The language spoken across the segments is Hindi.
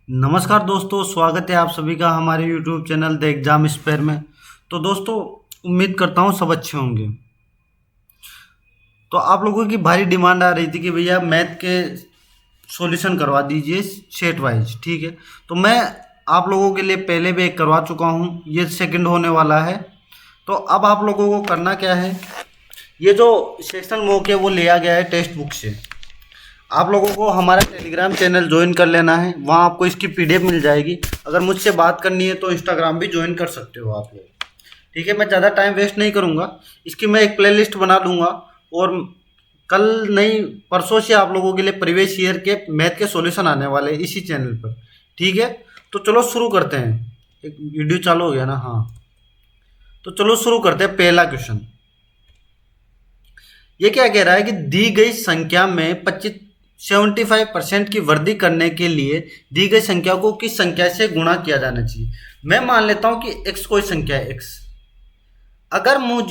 नमस्कार दोस्तों, स्वागत है आप सभी का हमारे YouTube channel the exam spare में। तो दोस्तों, उम्मीद करता हूँ सब अच्छे होंगे। तो आप लोगों की भारी डिमांड आ रही थी कि भैया मैथ के सॉल्यूशन करवा दीजिए सेट वाइज, ठीक है। तो मैं आप लोगों के लिए पहले भी एक करवा चुका हूँ, ये सेकंड होने वाला है। तो अब आप लोगों को करना क्या है, ये जो सेक्शन मॉक है वो लिया गया है टेक्स्ट बुक से। आप लोगों को हमारा टेलीग्राम चैनल ज्वाइन कर लेना है, वहाँ आपको इसकी पीडीएफ मिल जाएगी। अगर मुझसे बात करनी है तो इंस्टाग्राम भी ज्वाइन कर सकते हो आप लोग, ठीक है। मैं ज़्यादा टाइम वेस्ट नहीं करूँगा, इसकी मैं एक प्लेलिस्ट बना दूंगा और कल नहीं परसों से आप लोगों के लिए प्रीवियस ईयर के मैथ के सॉल्यूशन आने वाले हैं इसी चैनल पर, ठीक है। तो चलो शुरू करते हैं। एक वीडियो चालू हो गया ना? हाँ, तो चलो शुरू करते हैं। पहला क्वेश्चन ये क्या कह रहा है कि दी गई संख्या में 75% की वृद्धि करने के लिए दी गई संख्या को किस संख्या से गुणा किया जाना चाहिए। मैं मान लेता हूं कि x कोई संख्या है x। अगर मैं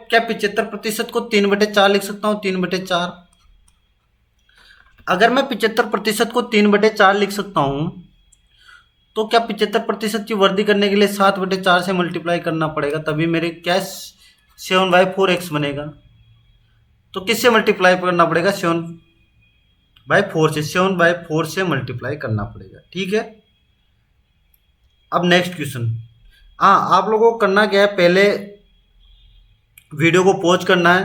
क्या 75% को 3/4 लिख सकता हूं? 3/4। अगर मैं 75% को 3/4 लिख सकता हूं तो क्या 75% की वृद्धि करने के लिए 7/4 से मल्टीप्लाई करना पड़ेगा, तभी मेरे क्या 7/4x बनेगा। तो किससे मल्टीप्लाई करना पड़ेगा? 7/4 से, 7/4 से मल्टीप्लाई करना पड़ेगा, ठीक है। अब नेक्स्ट क्वेश्चन। हाँ, आप लोगों को करना क्या है, पहले वीडियो को पॉज करना है,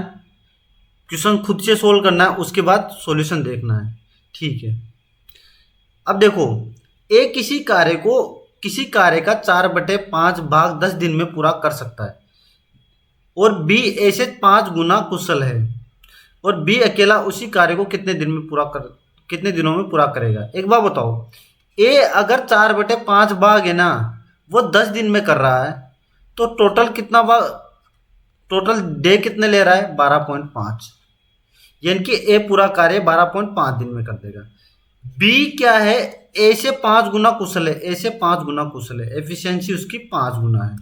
क्वेश्चन खुद से सोल्व करना है, उसके बाद सॉल्यूशन देखना है, ठीक है। अब देखो, ए किसी कार्य का 4/5 भाग 10 दिन में पूरा कर सकता है और बी ए से 5 गुना कुशल है, और बी अकेला उसी कार्य को कितने दिनों में पूरा करेगा। एक बात बताओ, ए अगर 4/5 भाग है ना, वो 10 दिन में कर रहा है, तो टोटल डे कितने ले रहा है? 12.5। यानी कि ए पूरा कार्य 12.5 दिन में कर देगा। बी क्या है? ए से 5 गुना कुशल है, ए से 5 गुना कुशल है, एफिशिएंसी उसकी 5 गुना है।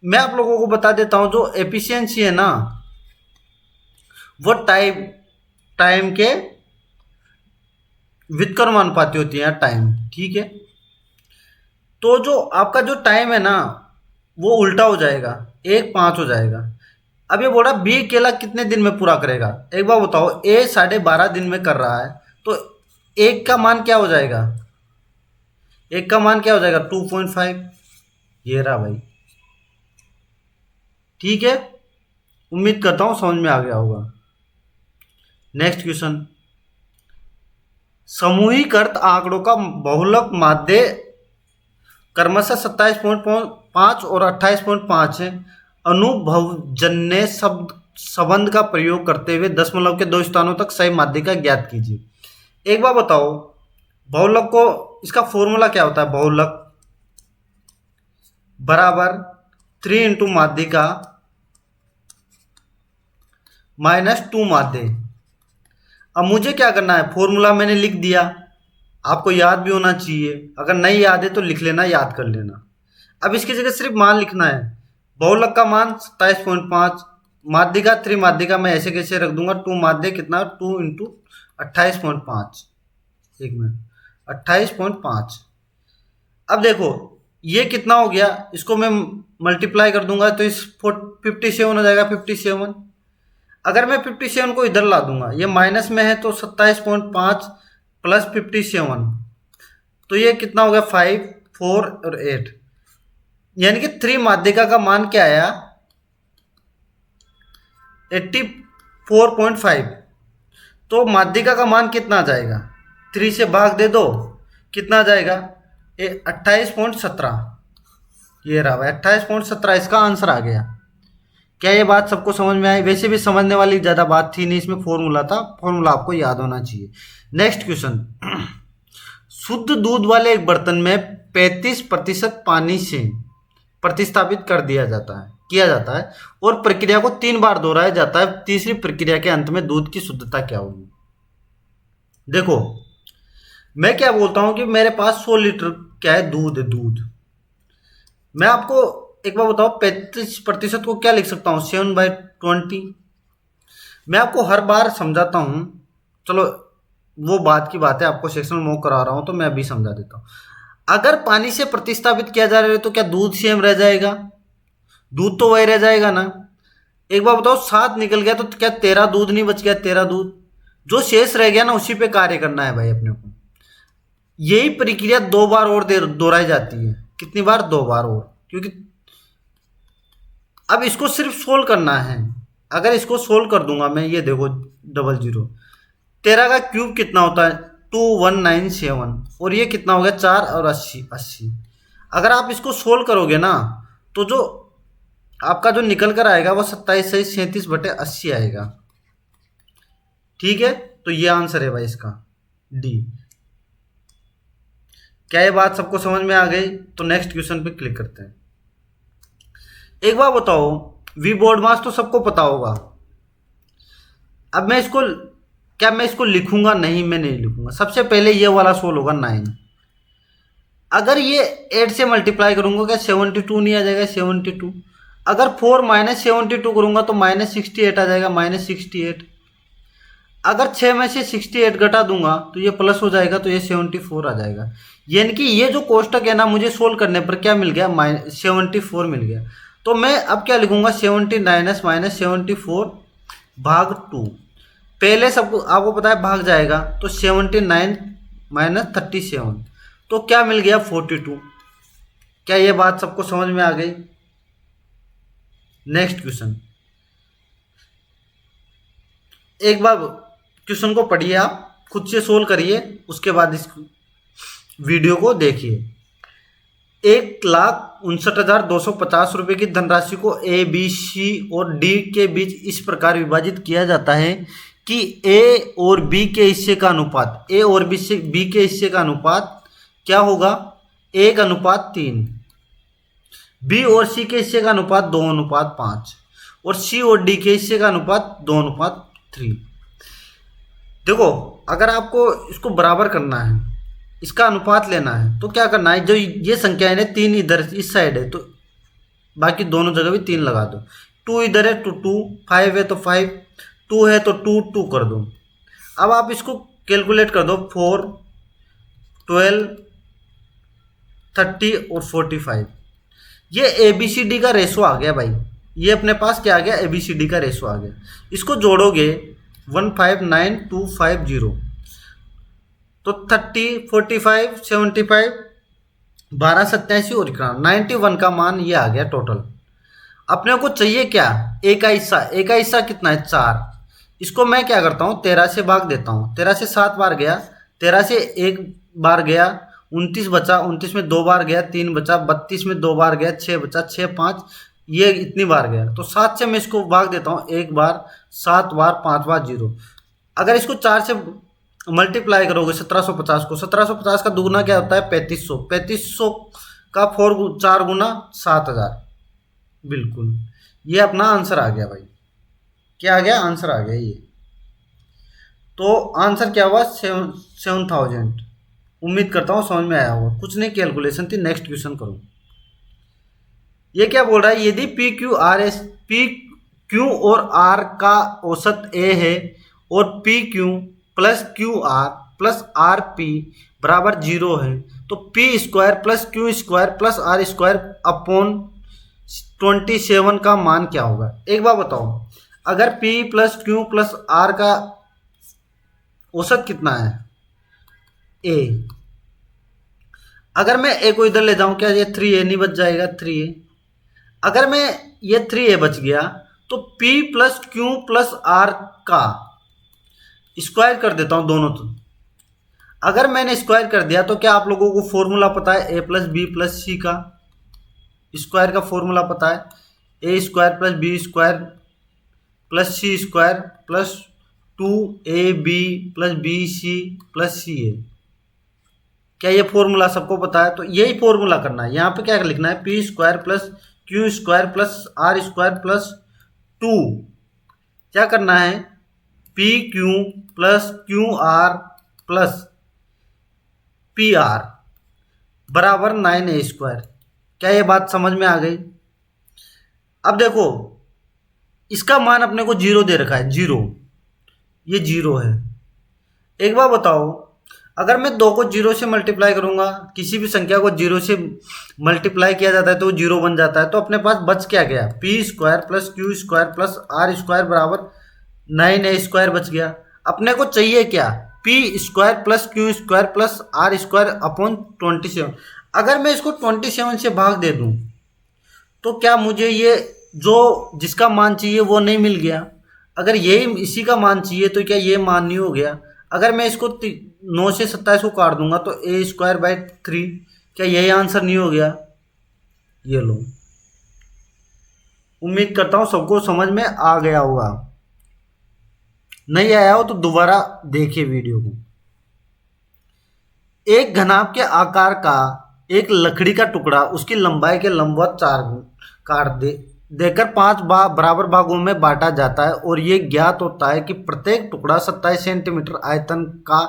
मैं आप लोगों को बता देता हूं, जो एफिशिएंसी है ना, वो टाइम के व्युत्क्रमानुपाती होती है, टाइम, ठीक है। तो जो आपका जो टाइम है ना, वो उल्टा हो जाएगा, 1/5 हो जाएगा। अब ये बोल रहा बी अकेला कितने दिन में पूरा करेगा। एक बार बताओ, ए 12.5 दिन में कर रहा है, तो एक का मान क्या हो जाएगा? एक का मान क्या हो जाएगा? 2.5। ये रहा भाई, ठीक है। उम्मीद करता हूं समझ में आ गया होगा। Next question. समूहीकृत आंकड़ों का बहुलक माध्य क्रमशः 27.5 और 28.5 है। अनुभवजन्य संबंध का प्रयोग करते हुए दशमलव के 2 स्थानों तक सही माध्य का ज्ञात कीजिए। एक बार बताओ, बहुलक को इसका फॉर्मूला क्या होता है? बहुलक बराबर 3 इंटू माध्य का -2 माध्य। अब मुझे क्या करना है, फॉर्मूला मैंने लिख दिया, आपको याद भी होना चाहिए, अगर नहीं याद है तो लिख लेना, याद कर लेना। अब इसकी जगह सिर्फ मान लिखना है। बहुलक का मान 27.5, माध्य का 3 माध्य का मैं ऐसे कैसे रख दूंगा, 2 माध्य कितना, 2 इंटू 28.5, एक मिनट, 28.5। अब देखो ये कितना हो गया, इसको मैं मल्टीप्लाई कर दूंगा तो इस 57 हो जाएगा, 57। अगर मैं 57 को इधर ला दूंगा, ये माइनस में है, तो 27.5 प्लस 57, तो ये कितना हो गया? 5, 4 और 8। यानी कि 3 माध्यिका का मान क्या आया? 84.5। तो माध्यिका का मान कितना आ जाएगा? 3 से भाग दे दो, कितना आ जाएगा? 28.17। ये रहा भाई, 28.17 इसका आंसर आ गया। क्या ये बात सबको समझ में आई? वैसे भी समझने वाली ज़्यादा बात थी नहीं, इसमें फॉर्मूला था, फॉर्मूला आपको याद होना चाहिए। Next question. शुद्ध दूध वाले एक बर्तन में 35% पानी से प्रतिस्थापित किया जाता है और प्रक्रिया को 3 बार दोहराया जाता है। तीसरी प्रक्रिया के अंत में दूध की शुद्धता क्या होगी? देखो, मैं क्या बोलता हूं कि मेरे पास 100 लीटर क्या है, दूध। मैं आपको एक बार बताओ, 35% को क्या लिख सकता हूँ? 7/20। मैं आपको हर बार समझाता हूँ, चलो वो बात की बात है, आपको सेक्शन मूव करा रहा हूँ तो मैं अभी समझा देता हूँ। अगर पानी से प्रतिस्थापित किया जा रहा है तो क्या दूध सेम रह जाएगा? दूध तो वही रह जाएगा ना। एक बार बताओ, 7 निकल गया तो क्या 13 दूध नहीं बच गया? 13 दूध जो शेष रह गया ना, उसी पे कार्य करना है भाई अपने को। यही प्रक्रिया 2 बार और दोहराई जाती है। कितनी बार? 2 बार और, क्योंकि अब इसको सिर्फ सोल्व करना है। अगर इसको सोल्व कर दूंगा मैं, ये देखो 00, 13 का क्यूब कितना होता है? 2197, और ये कितना हो गया? 4 और 80। अगर आप इसको सोल्व करोगे ना, तो जो आपका जो निकल कर आएगा वो 2737/80 आएगा। ठीक है, तो ये आंसर है भाई इसका, डी। क्या ये बात सबको समझ में आ गई? तो नेक्स्ट क्वेश्चन पे क्लिक करते हैं। एक बार बताओ, वी बोर्ड मास तो सबको पता होगा। अब मैं इसको, क्या मैं इसको लिखूंगा? नहीं, मैं नहीं लिखूंगा। सबसे पहले ये वाला सोल्व होगा 9। अगर ये 8 से मल्टीप्लाई करूंगा, क्या 72 नहीं आ जाएगा? 72। अगर 4 माइनस 72 करूंगा तो -68 आ जाएगा, -68। अगर 6 में से 68 घटा दूंगा तो ये प्लस हो जाएगा, तो ये 74 आ जाएगा। यानी कि ये जो कोष्टक है ना, मुझे सोल्व करने पर क्या मिल गया? 74 मिल गया। तो मैं अब क्या लिखूंगा? 79 माइनस 74 भाग 2। पहले सबको आपको पता है भाग जाएगा, तो 79 माइनस 37, तो क्या मिल गया? 42। क्या ये बात सबको समझ में आ गई? नेक्स्ट क्वेश्चन, एक बार क्वेश्चन को पढ़िए, आप खुद से सोल्व करिए, उसके बाद इस वीडियो को देखिए। 1,59,250 रुपये की धनराशि को ए, बी, सी और डी के बीच इस प्रकार विभाजित किया जाता है कि ए और बी के हिस्से का अनुपात, ए और बी के हिस्से का अनुपात क्या होगा? 1:3। बी और सी के हिस्से का अनुपात 2:5, और सी और डी के हिस्से का अनुपात 2:3। देखो, अगर आपको इसको बराबर करना है, इसका अनुपात लेना है, तो क्या करना है? जो ये संख्या है ना, 3 इधर इस साइड है, तो बाकी दोनों जगह भी 3 लगा दो। 2 इधर है तो 2, 5 है तो 5, 2 है तो 2, 2 कर दो। अब आप इसको कैलकुलेट कर दो, 4, 12, 30 और 45। ये ABCD का रेशो आ गया भाई। ये अपने पास क्या आ गया? ABCD का रेशो आ गया। इसको जोड़ोगे 159250, तो 30, 45, 75, 12, 87 और 91 का मान ये आ गया टोटल। अपने को चाहिए क्या? ए का हिस्सा। ए का हिस्सा कितना है? 4। इसको मैं क्या करता हूँ? 13 से भाग देता हूँ। 13 से 7 बार गया, 13 से 1 बार गया, 29 बचा, 29 में 2 बार गया, 3 बचा, 32 में 2 बार गया, 6 बचा, 6, 5, ये इतनी बार गया। तो 7 से मैं इसको भाग देता हूँ, 1 बार, 7 बार, 5 बार 0। अगर इसको 4 से मल्टीप्लाई करोगे 1750 को, 1750 का दुगुना क्या होता है? 3500। 3500 का 4 गुना 7000। बिल्कुल, ये अपना आंसर आ गया भाई। क्या आ गया? आंसर आ गया ये। तो आंसर क्या हुआ? 7000। उम्मीद करता हूँ समझ में आया होगा। कुछ नहीं, कैलकुलेशन थी। नेक्स्ट क्वेश्चन करो। ये क्या बोल रहा है? यदि पी क्यू और आर का औसत ए है और P Q plus Q R plus R P बराबर 0 है, तो P square plus Q square plus R square upon 27 का मान क्या होगा? एक बार बताओ, अगर P plus Q plus R का औसत कितना है? A। अगर मैं A को इधर ले जाऊं, क्या ये 3A नहीं बच जाएगा? 3A। अगर मैं ये 3A बच गया, तो P plus Q plus R का स्क्वायर कर देता हूं दोनों। तो अगर मैंने स्क्वायर कर दिया, तो क्या आप लोगों को फॉर्मूला पता है? A plus B plus C का स्क्वायर का फॉर्मूला पता है? A square plus B square plus C square plus 2AB plus BC plus CA। क्या ये फॉर्मूला सबको पता है? तो यही फॉर्मूला करना है। यहाँ पे क्या लिखना है? P square plus Q square plus R square plus 2। क्या करना है? P Q plus Q R plus P R बराबर 9A स्क्वायर। क्या ये बात समझ में आ गई? अब देखो, इसका मान अपने को 0 दे रखा है, 0। ये 0 है। एक बार बताओ, अगर मैं 2 को 0 से मल्टीप्लाई करूंगा, किसी भी संख्या को 0 से मल्टीप्लाई किया जाता है तो वो 0 बन जाता है, तो अपने पास बच क्या गया, P square plus Q square plus R square बराबर 9a स्क्वायर बच गया। अपने को चाहिए क्या, P square plus Q square plus R square upon 27। अगर मैं इसको 27 से भाग दे दूं तो क्या मुझे ये जो जिसका मान चाहिए वो नहीं मिल गया? अगर यही इसी का मान चाहिए तो क्या ये मान नहीं हो गया? अगर मैं इसको 9 से 27 को काट दूंगा तो ए स्क्वायर बाई 3, क्या यही आंसर नहीं हो गया? ये लो, उम्मीद करता हूं सबको समझ में आ गया होगा। नहीं आया हो तो दोबारा देखिए वीडियो को। एक घनाभ के आकार का एक लकड़ी का टुकड़ा उसकी लंबाई के लंबवत 4 काट देकर 5 बराबर भागों में बांटा जाता है और ये ज्ञात होता है कि प्रत्येक टुकड़ा 27 सेंटीमीटर आयतन का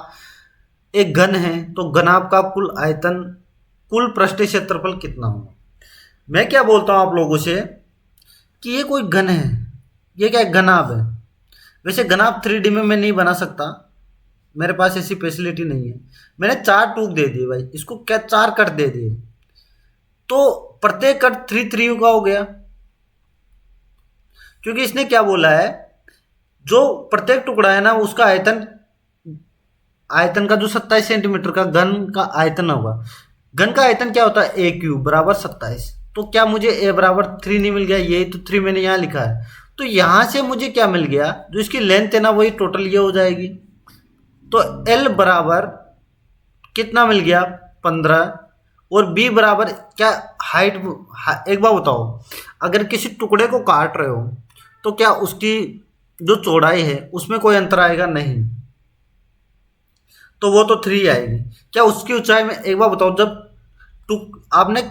एक घन है, तो घनाभ का कुल आयतन, कुल पृष्ठीय क्षेत्रफल कितना होगा? मैं क्या बोलता हूं आप लोगों से कि ये कोई घन है, ये क्या घनाभ है। वैसे घनाभ 3D में मैं नहीं बना सकता, मेरे पास ऐसी फैसिलिटी नहीं है। मैंने 4 टूक दे दिए भाई, इसको क्या 4 कट दे दिए, तो प्रत्येक कट 3 का हो गया, क्योंकि इसने क्या बोला है, जो प्रत्येक टुकड़ा है ना उसका आयतन का जो 27 सेंटीमीटर का घन का आयतन होगा। घन का आयतन क्या होता है, ए क्यूब बराबर 27। तो क्या मुझे ए बराबर 3 नहीं मिल गया? यही तो 3 मैंने यहाँ लिखा है। तो यहां से मुझे क्या मिल गया, जो इसकी लेंथ है ना वही टोटल ये हो जाएगी। तो एल बराबर कितना मिल गया, 15। और बी बराबर क्या हाइट, एक बार बताओ, अगर किसी टुकड़े को काट रहे हो तो क्या उसकी जो चौड़ाई है उसमें कोई अंतर आएगा? नहीं, तो वो तो 3 आएगी। क्या उसकी ऊंचाई में, एक बार बताओ, जब आपने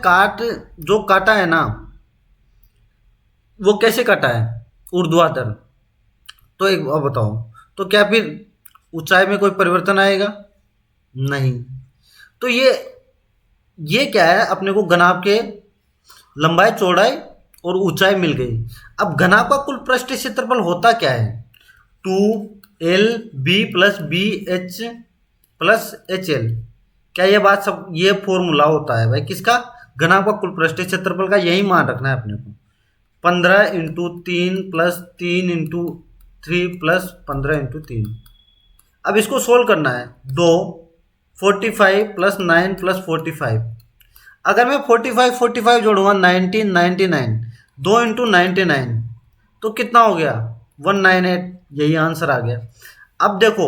जो काटा है ना वो कैसे काटा है, ऊर्ध्वाधर, तो एक बार बताओ, तो क्या फिर ऊंचाई में कोई परिवर्तन आएगा? नहीं। तो ये क्या है, अपने को घनाभ के लंबाई चौड़ाई और ऊंचाई मिल गई। अब घनाभ का कुल पृष्ठीय क्षेत्रफल होता क्या है, 2LB plus BH plus HL। क्या ये बात सब, ये फॉर्मूला होता है भाई किसका, घनाभ का कुल पृष्ठीय क्षेत्रफल का। यही मान रखना है अपने को, 15 into 3 plus 3 into 3 plus 15 into 3। अब इसको सोल्व करना है, 2 45 प्लस 9 प्लस 45। अगर मैं 45 जोड़ूंगा 1999, 2 इंटू 99 तो कितना हो गया, 198। यही आंसर आ गया। अब देखो,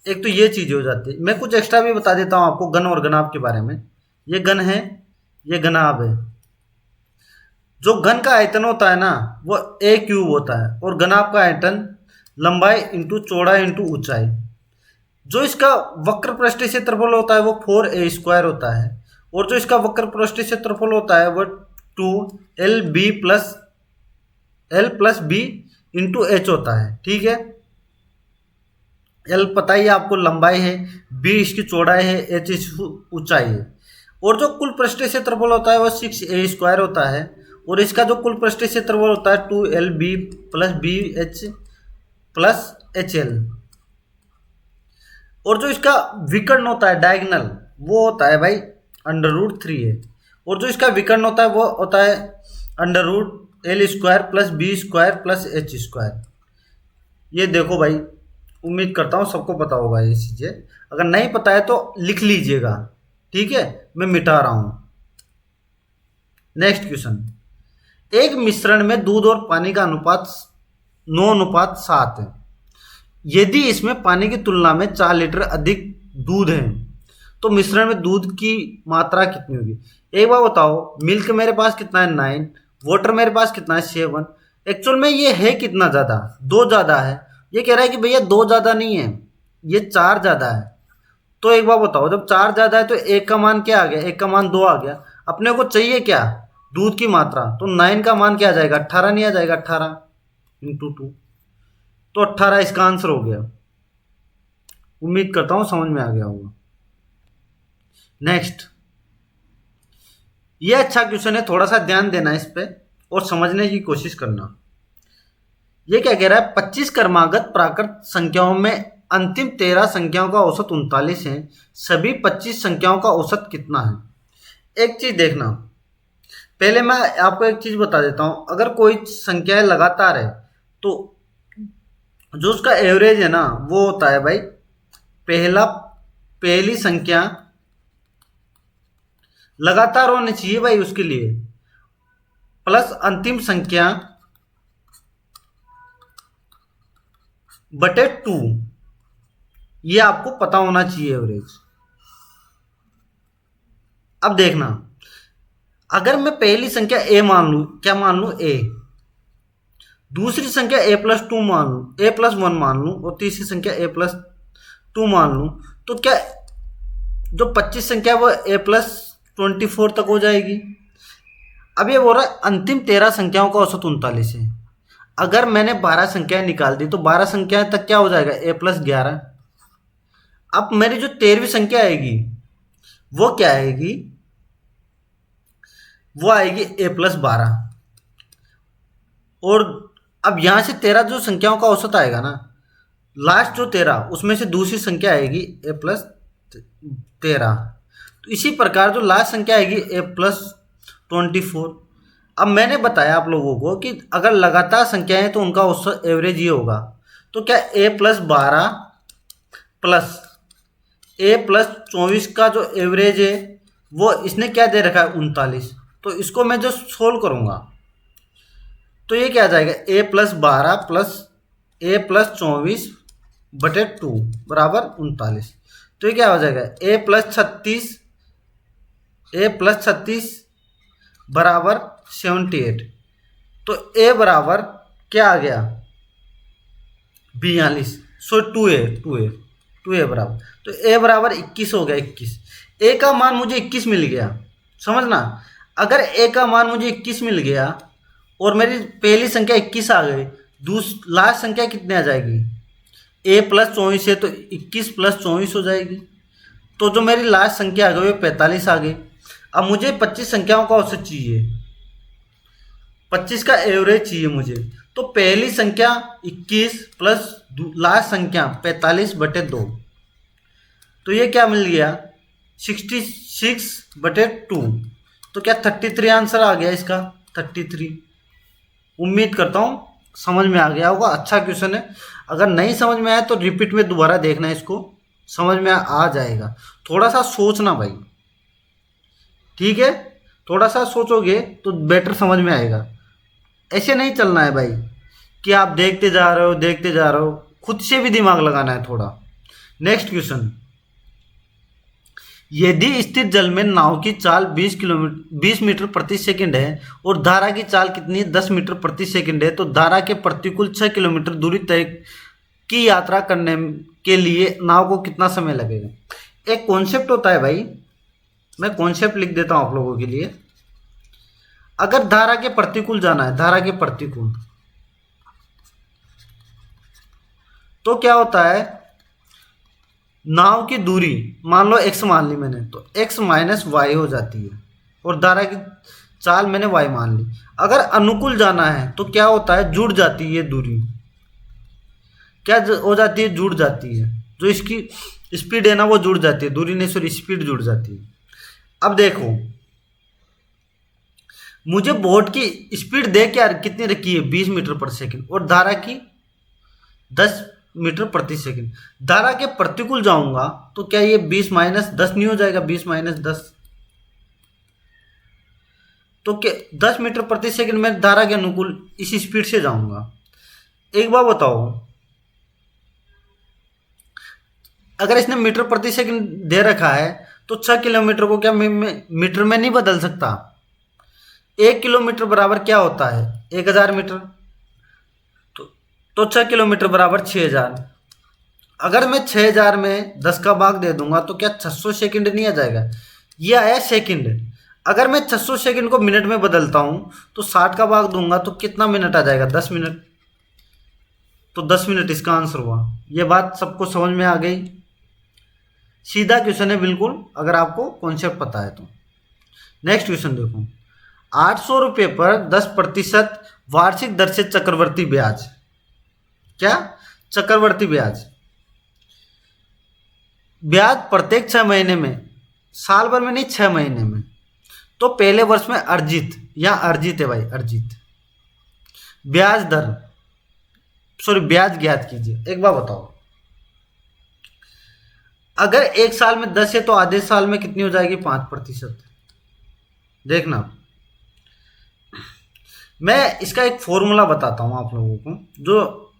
एक तो ये चीज़ हो जाती है, मैं कुछ एक्स्ट्रा भी बता देता हूँ आपको घन और घनाभ के बारे में। ये घन है, ये घनाभ है। जो घन का आयतन होता है ना वो ए क्यूब होता है, और घनाभ का आयतन लंबाई इंटू चौड़ाई इंटू ऊंचाई। जो इसका वक्र पृष्ठीय क्षेत्रफल होता है वो 4a स्क्वायर होता है, और जो इसका वक्र पृष्ठीय क्षेत्रफल होता है वो 2LB plus B into H होता है। ठीक है, एल पता ही आपको लंबाई है, बी इसकी चौड़ाई है, एच इसकी ऊंचाई है। और जो कुल पृष्ठीय क्षेत्रफल होता है वो 6a स्क्वायर होता है, और इसका जो कुल पृष्ठीय क्षेत्रफल होता है 2LB plus BH plus HL। और जो इसका विकर्ण होता है डायगोनल वो होता है भाई √3 है, और जो इसका विकर्ण होता है वो होता है √L square plus B square plus H square. ये देखो भाई, उम्मीद करता हूँ सबको पता होगा ये चीज़ें, अगर नहीं पता है तो लिख लीजिएगा। ठीक है, मैं मिटा रहा हूँ। नेक्स्ट क्वेश्चन, एक मिश्रण में दूध और पानी का अनुपात 9:7 है। यदि इसमें पानी की तुलना में 4 लीटर अधिक दूध है तो मिश्रण में दूध की मात्रा कितनी होगी? एक बार बताओ, मिल्क मेरे पास कितना है 9, वाटर मेरे पास कितना है 7। एक्चुअल में ये है कितना ज़्यादा, 2 ज़्यादा है। ये कह रहा है कि भैया 2 ज़्यादा नहीं है, ये 4 ज़्यादा है। तो एक बार बताओ, जब 4 ज़्यादा है तो एक का मान क्या आ गया, एक का मान 2 आ गया। अपने को चाहिए क्या, दूध की मात्रा, तो 9 का मान क्या आ जाएगा, 18 नहीं आ जाएगा, 18 इंटू 2, तो 18 इसका आंसर हो गया। उम्मीद करता हूं समझ में आ गया होगा। नेक्स्ट, ये अच्छा क्वेश्चन है, थोड़ा सा ध्यान देना इस पे और समझने की कोशिश करना। ये क्या कह रहा है, 25 क्रमागत प्राकृत संख्याओं में अंतिम 13 संख्याओं का औसत 39 है, सभी 25 संख्याओं का औसत कितना है। एक चीज देखना, पहले मैं आपको एक चीज बता देता हूं, अगर कोई संख्याएं लगातार है तो जो उसका एवरेज है ना वो होता है भाई, पहली संख्या लगातार होनी चाहिए भाई उसके लिए, प्लस अंतिम संख्या बटे 2, ये आपको पता होना चाहिए एवरेज। अब देखना, अगर मैं पहली संख्या ए मान लू, क्या मान लू ए, दूसरी संख्या ए प्लस 2 मान लू, ए प्लस 1 मान लू, और तीसरी संख्या ए प्लस 2 मान लू, तो क्या जो 25 संख्या वो ए प्लस 24 तक हो जाएगी। अब ये बोल रहा है अंतिम 13 संख्याओं का औसत 39 है। अगर मैंने 12 संख्याएं निकाल दी तो 12 संख्याएं तक क्या हो जाएगा, ए प्लस 11। अब मेरी जो 13वीं संख्या आएगी वो क्या आएगी, वो आएगी ए प्लस 12। और अब यहां से 13 जो संख्याओं का औसत आएगा ना, लास्ट जो 13 उसमें से दूसरी संख्या आएगी ए प्लस 13। तो इसी प्रकार जो लास्ट संख्या आएगी ए प्लस 24। अब मैंने बताया आप लोगों को कि अगर लगातार संख्याएं हैं तो उनका औसत एवरेज ये होगा। तो क्या ए प्लस 12 प्लस ए प्लस 24 का जो एवरेज है वो इसने क्या दे रखा है 39। तो इसको मैं जो सोल्व करूंगा तो ये क्या आ जाएगा, ए प्लस 12 प्लस ए प्लस 24 बटे 2 बराबर 39। तो ये क्या हो जाएगा, ए प्लस 36 बराबर 78। तो ए बराबर क्या आ गया 42। सो 2a बराबर, तो ए बराबर 21 हो गया। 21 ए का मान मुझे 21 मिल गया, समझना। अगर ए का मान मुझे 21 मिल गया और मेरी पहली संख्या 21 आ गई, लास्ट संख्या कितने आ जाएगी, ए प्लस 24 है तो 21 प्लस 24 हो जाएगी। तो जो मेरी लास्ट संख्या आ गई वो 45 आ गई। अब मुझे 25 संख्याओं का औसत चाहिए, 25 का एवरेज चाहिए मुझे। तो पहली संख्या 21 प्लस लास्ट संख्या 45 बटे 2, तो ये क्या मिल गया 66 बटे 2। तो क्या 33 आंसर आ गया इसका, 33। उम्मीद करता हूँ समझ में आ गया होगा, अच्छा क्वेश्चन है। अगर नहीं समझ में आया तो रिपीट में दोबारा देखना, इसको समझ में आ जाएगा। थोड़ा सा सोचना भाई, ठीक है, थोड़ा सा सोचोगे तो बेटर समझ में आएगा। ऐसे नहीं चलना है भाई कि आप देखते जा रहे हो, खुद से भी दिमाग लगाना है थोड़ा। नेक्स्ट क्वेश्चन, यदि स्थिर जल में नाव की चाल 20 मीटर प्रति सेकंड है और धारा की चाल कितनी है 10 मीटर प्रति सेकंड है, तो धारा के प्रतिकूल 6 किलोमीटर दूरी तय की यात्रा करने के लिए नाव को कितना समय लगेगा। एक कॉन्सेप्ट होता है भाई, मैं कॉन्सेप्ट लिख देता हूं आप लोगों के लिए। अगर धारा के प्रतिकूल जाना है, धारा के प्रतिकूल, तो क्या होता है, नाव की दूरी मान लो x मान ली मैंने, तो x माइनस वाई हो जाती है, और धारा की चाल मैंने y मान ली। अगर अनुकूल जाना है तो क्या होता है, जुड़ जाती है दूरी, क्या हो जाती है, जुड़ जाती है। जो इसकी स्पीड है ना वो जुड़ जाती है, दूरी नहीं सॉरी स्पीड जुड़ जाती है। अब देखो, मुझे बोट की स्पीड देख के कितनी रखी है 20 मीटर पर सेकंड, और धारा की 10 मीटर प्रति सेकंड। धारा के प्रतिकूल जाऊंगा तो क्या ये 20 माइनस 10 नहीं हो जाएगा, 20 माइनस 10, तो क्या 10 मीटर प्रति सेकंड में धारा के अनुकूल इसी स्पीड से जाऊंगा। एक बार बताओ, अगर इसने मीटर प्रति सेकंड दे रखा है तो 6 किलोमीटर को क्या मीटर में नहीं बदल सकता। 1 किलोमीटर बराबर क्या होता है 1000 मीटर, तो 6 किलोमीटर बराबर 6000। अगर मैं 6000 में 10 का भाग दे दूंगा तो क्या 600 सेकंड नहीं आ जाएगा, ये आया सेकंड। अगर मैं 600 सेकंड को मिनट में बदलता हूं तो 60 का भाग दूंगा तो कितना मिनट आ जाएगा, 10 मिनट। तो 10 मिनट इसका आंसर हुआ। ये बात सबको समझ में आ गई, सीधा क्वेश्चन है बिल्कुल, अगर आपको कॉन्सेप्ट पता है तो। नेक्स्ट क्वेश्चन देखो, 800 रुपये पर 10% वार्षिक दर से चक्रवर्ती ब्याज, क्या चक्रवर्ती ब्याज ब्याज प्रत्येक 6 महीने में, साल भर में नहीं, 6 महीने में। तो पहले वर्ष में अर्जित, यहाँ अर्जित है भाई, अर्जित ब्याज दर, सॉरी ब्याज ज्ञात कीजिए। एक बार बताओ, अगर एक साल में 10 है तो आधे साल में कितनी हो जाएगी? 5%। देखना, मैं इसका एक फॉर्मूला बताता हूं आप लोगों को जो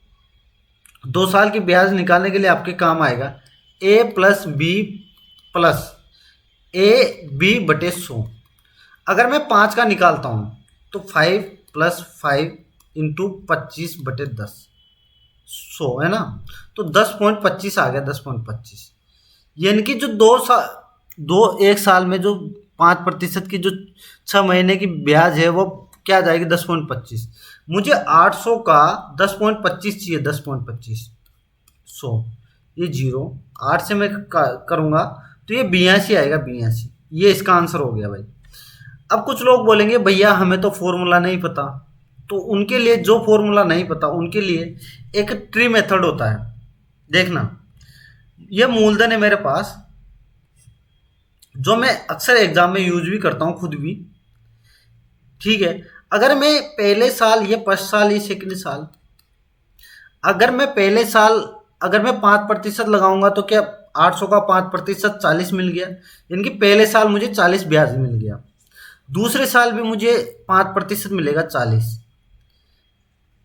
2 साल की ब्याज निकालने के लिए आपके काम आएगा। ए प्लस बी बटे 100। अगर मैं 5 का निकालता हूं तो 5 + 5 × 25 बटे 10, 100 है ना। तो 10.25 आ गया, 10.25। यानी कि जो एक साल में जो 5% की जो 6 महीने की ब्याज है वो क्या जाएगी? 10.25। मुझे 800 का 10.25 चाहिए, 10.25 100, ये 0, 8 से मैं करूँगा तो ये 82 आएगा, 82। ये इसका आंसर हो गया भाई। अब कुछ लोग बोलेंगे भैया हमें तो फॉर्मूला नहीं पता, तो उनके लिए, जो फॉर्मूला नहीं पता उनके लिए एक ट्री मेथड होता है। देखना, ये मूलधन है मेरे पास, जो मैं अक्सर एग्जाम में यूज भी करता हूँ खुद भी, ठीक है। अगर मैं पहले साल, ये फर्स्ट साल, ये सेकंड साल, अगर मैं पहले साल अगर मैं 5% लगाऊंगा तो क्या 800 का 5% 40 मिल गया, यानी कि पहले साल मुझे 40 ब्याज मिल गया। दूसरे साल भी मुझे 5% मिलेगा, 40।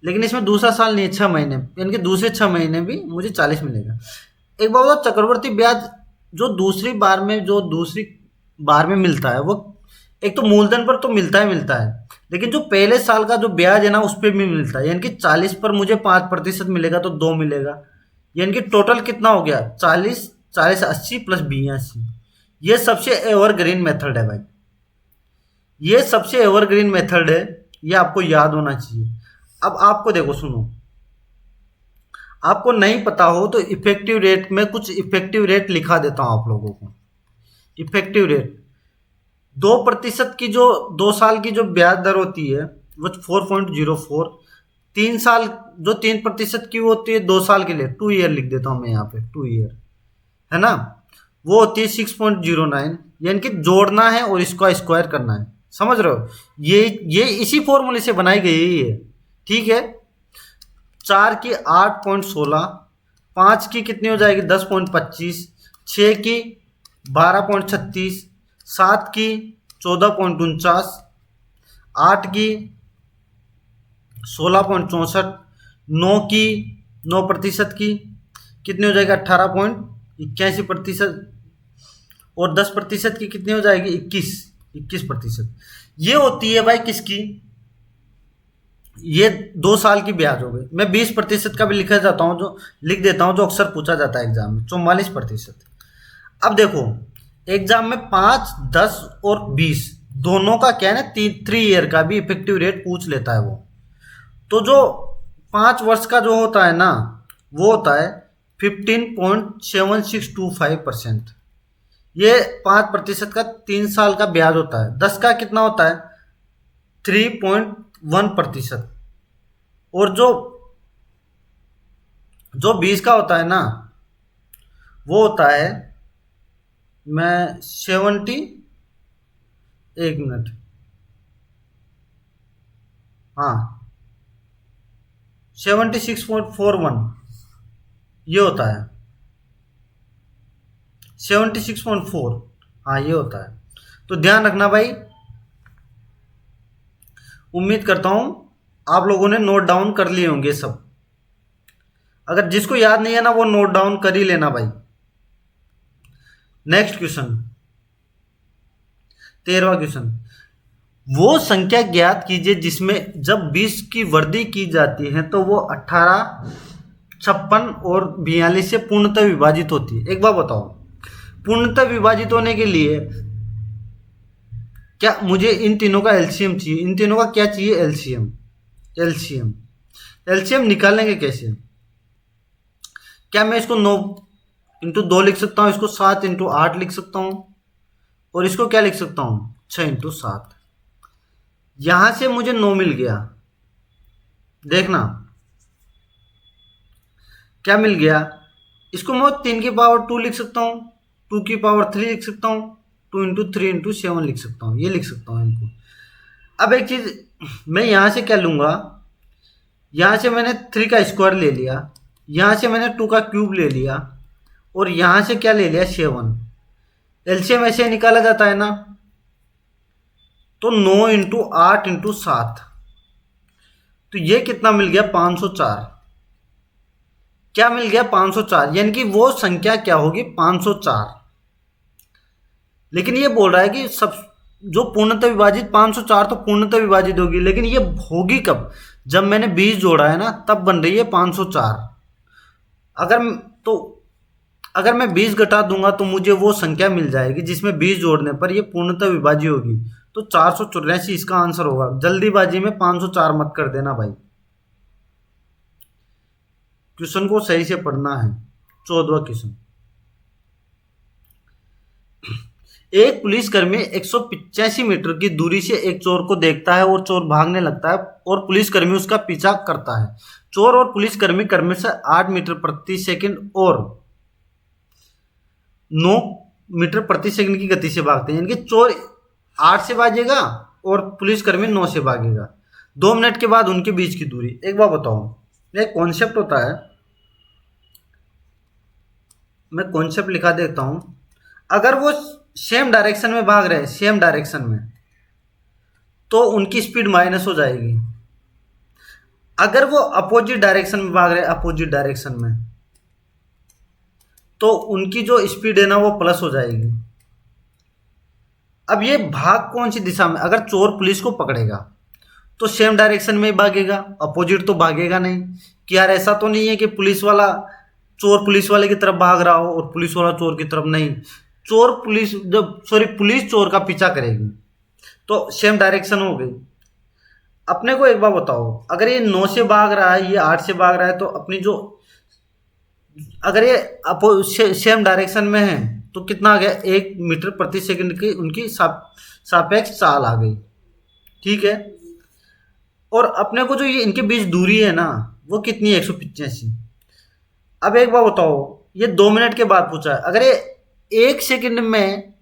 लेकिन इसमें दूसरा साल नहीं है, 6 महीने, यानी कि दूसरे 6 महीने भी मुझे 40 मिलेगा। एक बार बताओ, चक्रवर्ती ब्याज जो दूसरी बार में मिलता है, वो एक तो मूलधन पर तो मिलता है, लेकिन जो पहले साल का जो ब्याज है ना उस पर भी मिलता है। यानी कि 40 पर मुझे 5% मिलेगा तो 2 मिलेगा, यानी कि टोटल कितना हो गया? 40, 40 80 + 82। ये सबसे एवरग्रीन मेथड है भाई, ये सबसे एवरग्रीन मेथड है, ये आपको याद होना चाहिए। अब आपको देखो, सुनो, आपको नहीं पता हो तो इफेक्टिव रेट में कुछ इफेक्टिव रेट लिखा देता हूं आप लोगों को। इफेक्टिव रेट 2% की जो 2 साल की जो ब्याज दर होती है वो 4.04। 3 साल जो 3% की होती है 2 साल के लिए, 2 ईयर लिख देता हूं मैं यहाँ पे, 2 ईयर है ना, वो होती है 6.09। यानी कि जोड़ना है और इसको स्क्वायर करना है, समझ रहे हो? ये इसी फॉर्मूले से बनाई गई है, ठीक है। 4 की 8.16, 5 की कितनी हो जाएगी? 10.25, 6 की 12.36, 7 की 14.49, 8 की 16.64, 9 की 9% की कितनी हो जाएगी? 18.81%, और 10% की कितनी हो जाएगी? 21%। ये होती है भाई किसकी? ये 2 साल की ब्याज हो गई। मैं 20% का भी लिखा जाता हूँ, जो लिख देता हूँ, जो अक्सर पूछा जाता है एग्जाम में, 44%। अब देखो, एग्जाम में 5, 10 और 20 दोनों का क्या है ना, 3 ईयर का भी इफेक्टिव रेट पूछ लेता है वो। तो जो 5 वर्ष का जो होता है ना, वो होता है 15.7625%। ये 5% का 3 साल का ब्याज होता है। 10 का कितना होता है? 3.1%। और जो 20 का होता है ना, वो होता है, मैं 70, एक मिनट, हाँ 76.41 ये होता है, 76.4, हाँ ये होता है। तो ध्यान रखना भाई। उम्मीद करता हूं आप लोगों ने नोट डाउन कर लिए होंगे सब। अगर जिसको याद नहीं है ना वो नोट डाउन कर ही लेना भाई। नेक्स्ट क्वेश्चन, 13वां क्वेश्चन, वो संख्या ज्ञात कीजिए जिसमें जब 20 की वृद्धि की जाती है तो वो 18, 56 और 42 से पूर्णतः विभाजित होती है। एक बार बताओ, पूर्णतः विभाजित होने के लिए क्या मुझे इन तीनों का एलसीएम चाहिए? इन तीनों का क्या चाहिए? एलसीएम। एलसीएम निकालेंगे कैसे? क्या मैं इसको 9 × 2 लिख सकता हूँ, इसको 7 × 8 लिख सकता हूँ, और इसको क्या लिख सकता हूँ? 6 × 7। यहां से मुझे 9 मिल गया। देखना क्या मिल गया, इसको मैं 3 की पावर 2 लिख सकता हूँ, 2 की पावर 3 लिख सकता हूँ, 2 × 3 × 7 लिख सकता हूँ, ये लिख सकता हूँ इनको। अब एक चीज मैं यहाँ से क्या लूंगा, यहाँ से मैंने 3 का स्क्वायर ले लिया, यहाँ से मैंने 2 का क्यूब ले लिया, और यहाँ से क्या ले लिया 7। एलसीएम ऐसे निकाला जाता है ना, तो 9 × 8 × 7, तो ये कितना मिल गया 504। क्या मिल गया 504, यानी कि वो संख्या क्या होगी 504। लेकिन ये बोल रहा है कि सब जो पूर्णतः विभाजित 504 तो पूर्णतः विभाजित होगी, लेकिन ये होगी कब, जब मैंने 20 जोड़ा है ना, तब बन रही है 504। अगर तो अगर मैं 20 घटा दूंगा तो मुझे वो संख्या मिल जाएगी जिसमें 20 जोड़ने पर ये पूर्णतः विभाज्य होगी, तो 484 इसका आंसर होगा। जल्दीबाजी में 504 मत कर देना भाई, क्वेश्चन को सही से पढ़ना है। 14वां क्वेश्चन, एक पुलिसकर्मी 185 मीटर की दूरी से एक चोर को देखता है और चोर भागने लगता है और पुलिसकर्मी उसका पीछा करता है। चोर और पुलिसकर्मी क्रमशः 8 मीटर प्रति सेकंड और 9 मीटर प्रति सेकंड की गति से भागते हैं, यानी कि चोर 8 से भागेगा और पुलिसकर्मी 9 से भागेगा। 2 मिनट के बाद उनके बीच की दूरी। एक बार बताओ, एक कॉन्सेप्ट होता है, मैं कॉन्सेप्ट लिखा देता हूं। अगर वो सेम डायरेक्शन में भाग रहे हैं, सेम डायरेक्शन में, तो उनकी स्पीड माइनस हो जाएगी। अगर वो अपोजिट डायरेक्शन में भाग रहे हैं, अपोजिट डायरेक्शन में, तो उनकी जो स्पीड है ना वो प्लस हो जाएगी। अब ये भाग कौन सी दिशा में, अगर चोर पुलिस को पकड़ेगा तो सेम डायरेक्शन में भागेगा, अपोजिट तो भागेगा नहीं। कि यार ऐसा तो नहीं है कि पुलिस वाला चोर पुलिस वाले की तरफ भाग रहा हो और पुलिस वाला चोर की तरफ, नहीं। चोर पुलिस जब सॉरी पुलिस चोर का पीछा करेगी तो सेम डायरेक्शन हो गई। अपने को एक बार बताओ, अगर ये 9 से भाग रहा है, ये 8 से भाग रहा है, तो अपनी जो अगर ये सेम डायरेक्शन में है तो कितना आ गया 1 मीटर प्रति सेकंड की उनकी सापेक्ष चाल आ गई, ठीक है। और अपने को जो ये इनके बीच दूरी है ना वो कितनी है 185। अब एक बार बताओ, ये 2 मिनट के बाद पूछा है, अगर ये 1 सेकंड में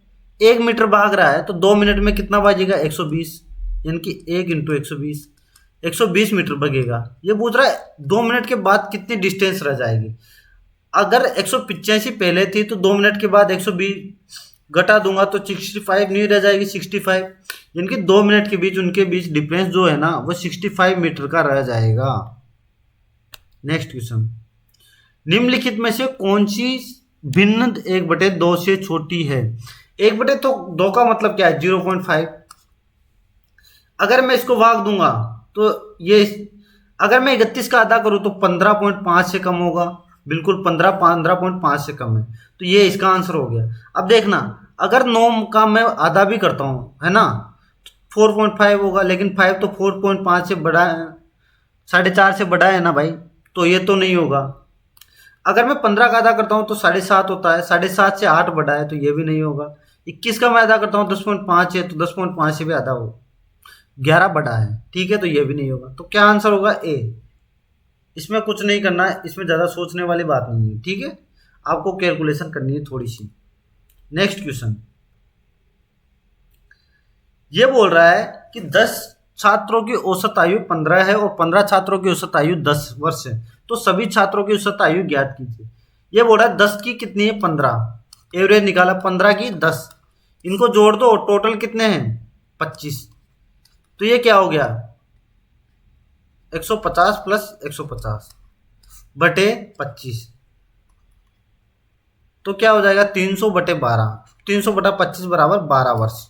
1 मीटर भाग रहा है तो 2 मिनट में कितना भागेगा 120, यानी कि 1 × 120, 120 मीटर भागेगा। ये पूछ रहा है 2 मिनट के बाद कितनी डिस्टेंस रह जाएगी। अगर 185 पहले थी तो 2 मिनट के बाद 120 घटा दूंगा तो 65 नहीं रह जाएगी, 65, यानी कि 2 मिनट के बीच उनके बीच डिफरेंस जो है ना वो 65 मीटर का रह जाएगा। नेक्स्ट क्वेश्चन, निम्नलिखित में से कौन सी भिन्न 1/2 से छोटी है। 1/2 का मतलब क्या है 0.5। अगर मैं इसको भाग दूंगा तो ये, अगर मैं 31 का आधा करूं तो 15.5 से कम होगा, बिल्कुल 15.5 से कम है, तो ये इसका आंसर हो गया। अब देखना, अगर 9 का मैं आधा भी करता हूँ है ना, 4.5 होगा, लेकिन 5 तो 4.5 से बड़ा है, 4.5 से बड़ा है ना भाई, तो ये तो नहीं होगा। अगर मैं 15 का आधा करता हूँ तो 7.5 होता है, 7.5 से 8 बड़ा है, तो ये भी नहीं होगा। 21 का मैं आधा करता हूँ 10.5 है, तो 10.5 से भी आधा हो 11 बड़ा है, ठीक है, तो ये भी नहीं होगा। तो क्या आंसर होगा ए। इसमें कुछ नहीं करना है, इसमें ज़्यादा सोचने वाली बात नहीं है, ठीक है, आपको कैलकुलेशन करनी है थोड़ी सी। नेक्स्ट क्वेश्चन, ये बोल रहा है कि 10 छात्रों की औसत आयु 15 है और 15 छात्रों की औसत आयु 10 वर्ष है, तो सभी छात्रों की औसत आयु ज्ञात कीजिए। ये बोल रहा है 10 की कितनी है 15, एवरेज निकाला, 15 की 10, इनको जोड़ दो, टोटल कितने हैं 25, तो ये क्या हो गया 150 प्लस 150 बटे 25, तो क्या हो जाएगा 300 बटे 12, 300 बटा 25 बराबर 12 वर्ष,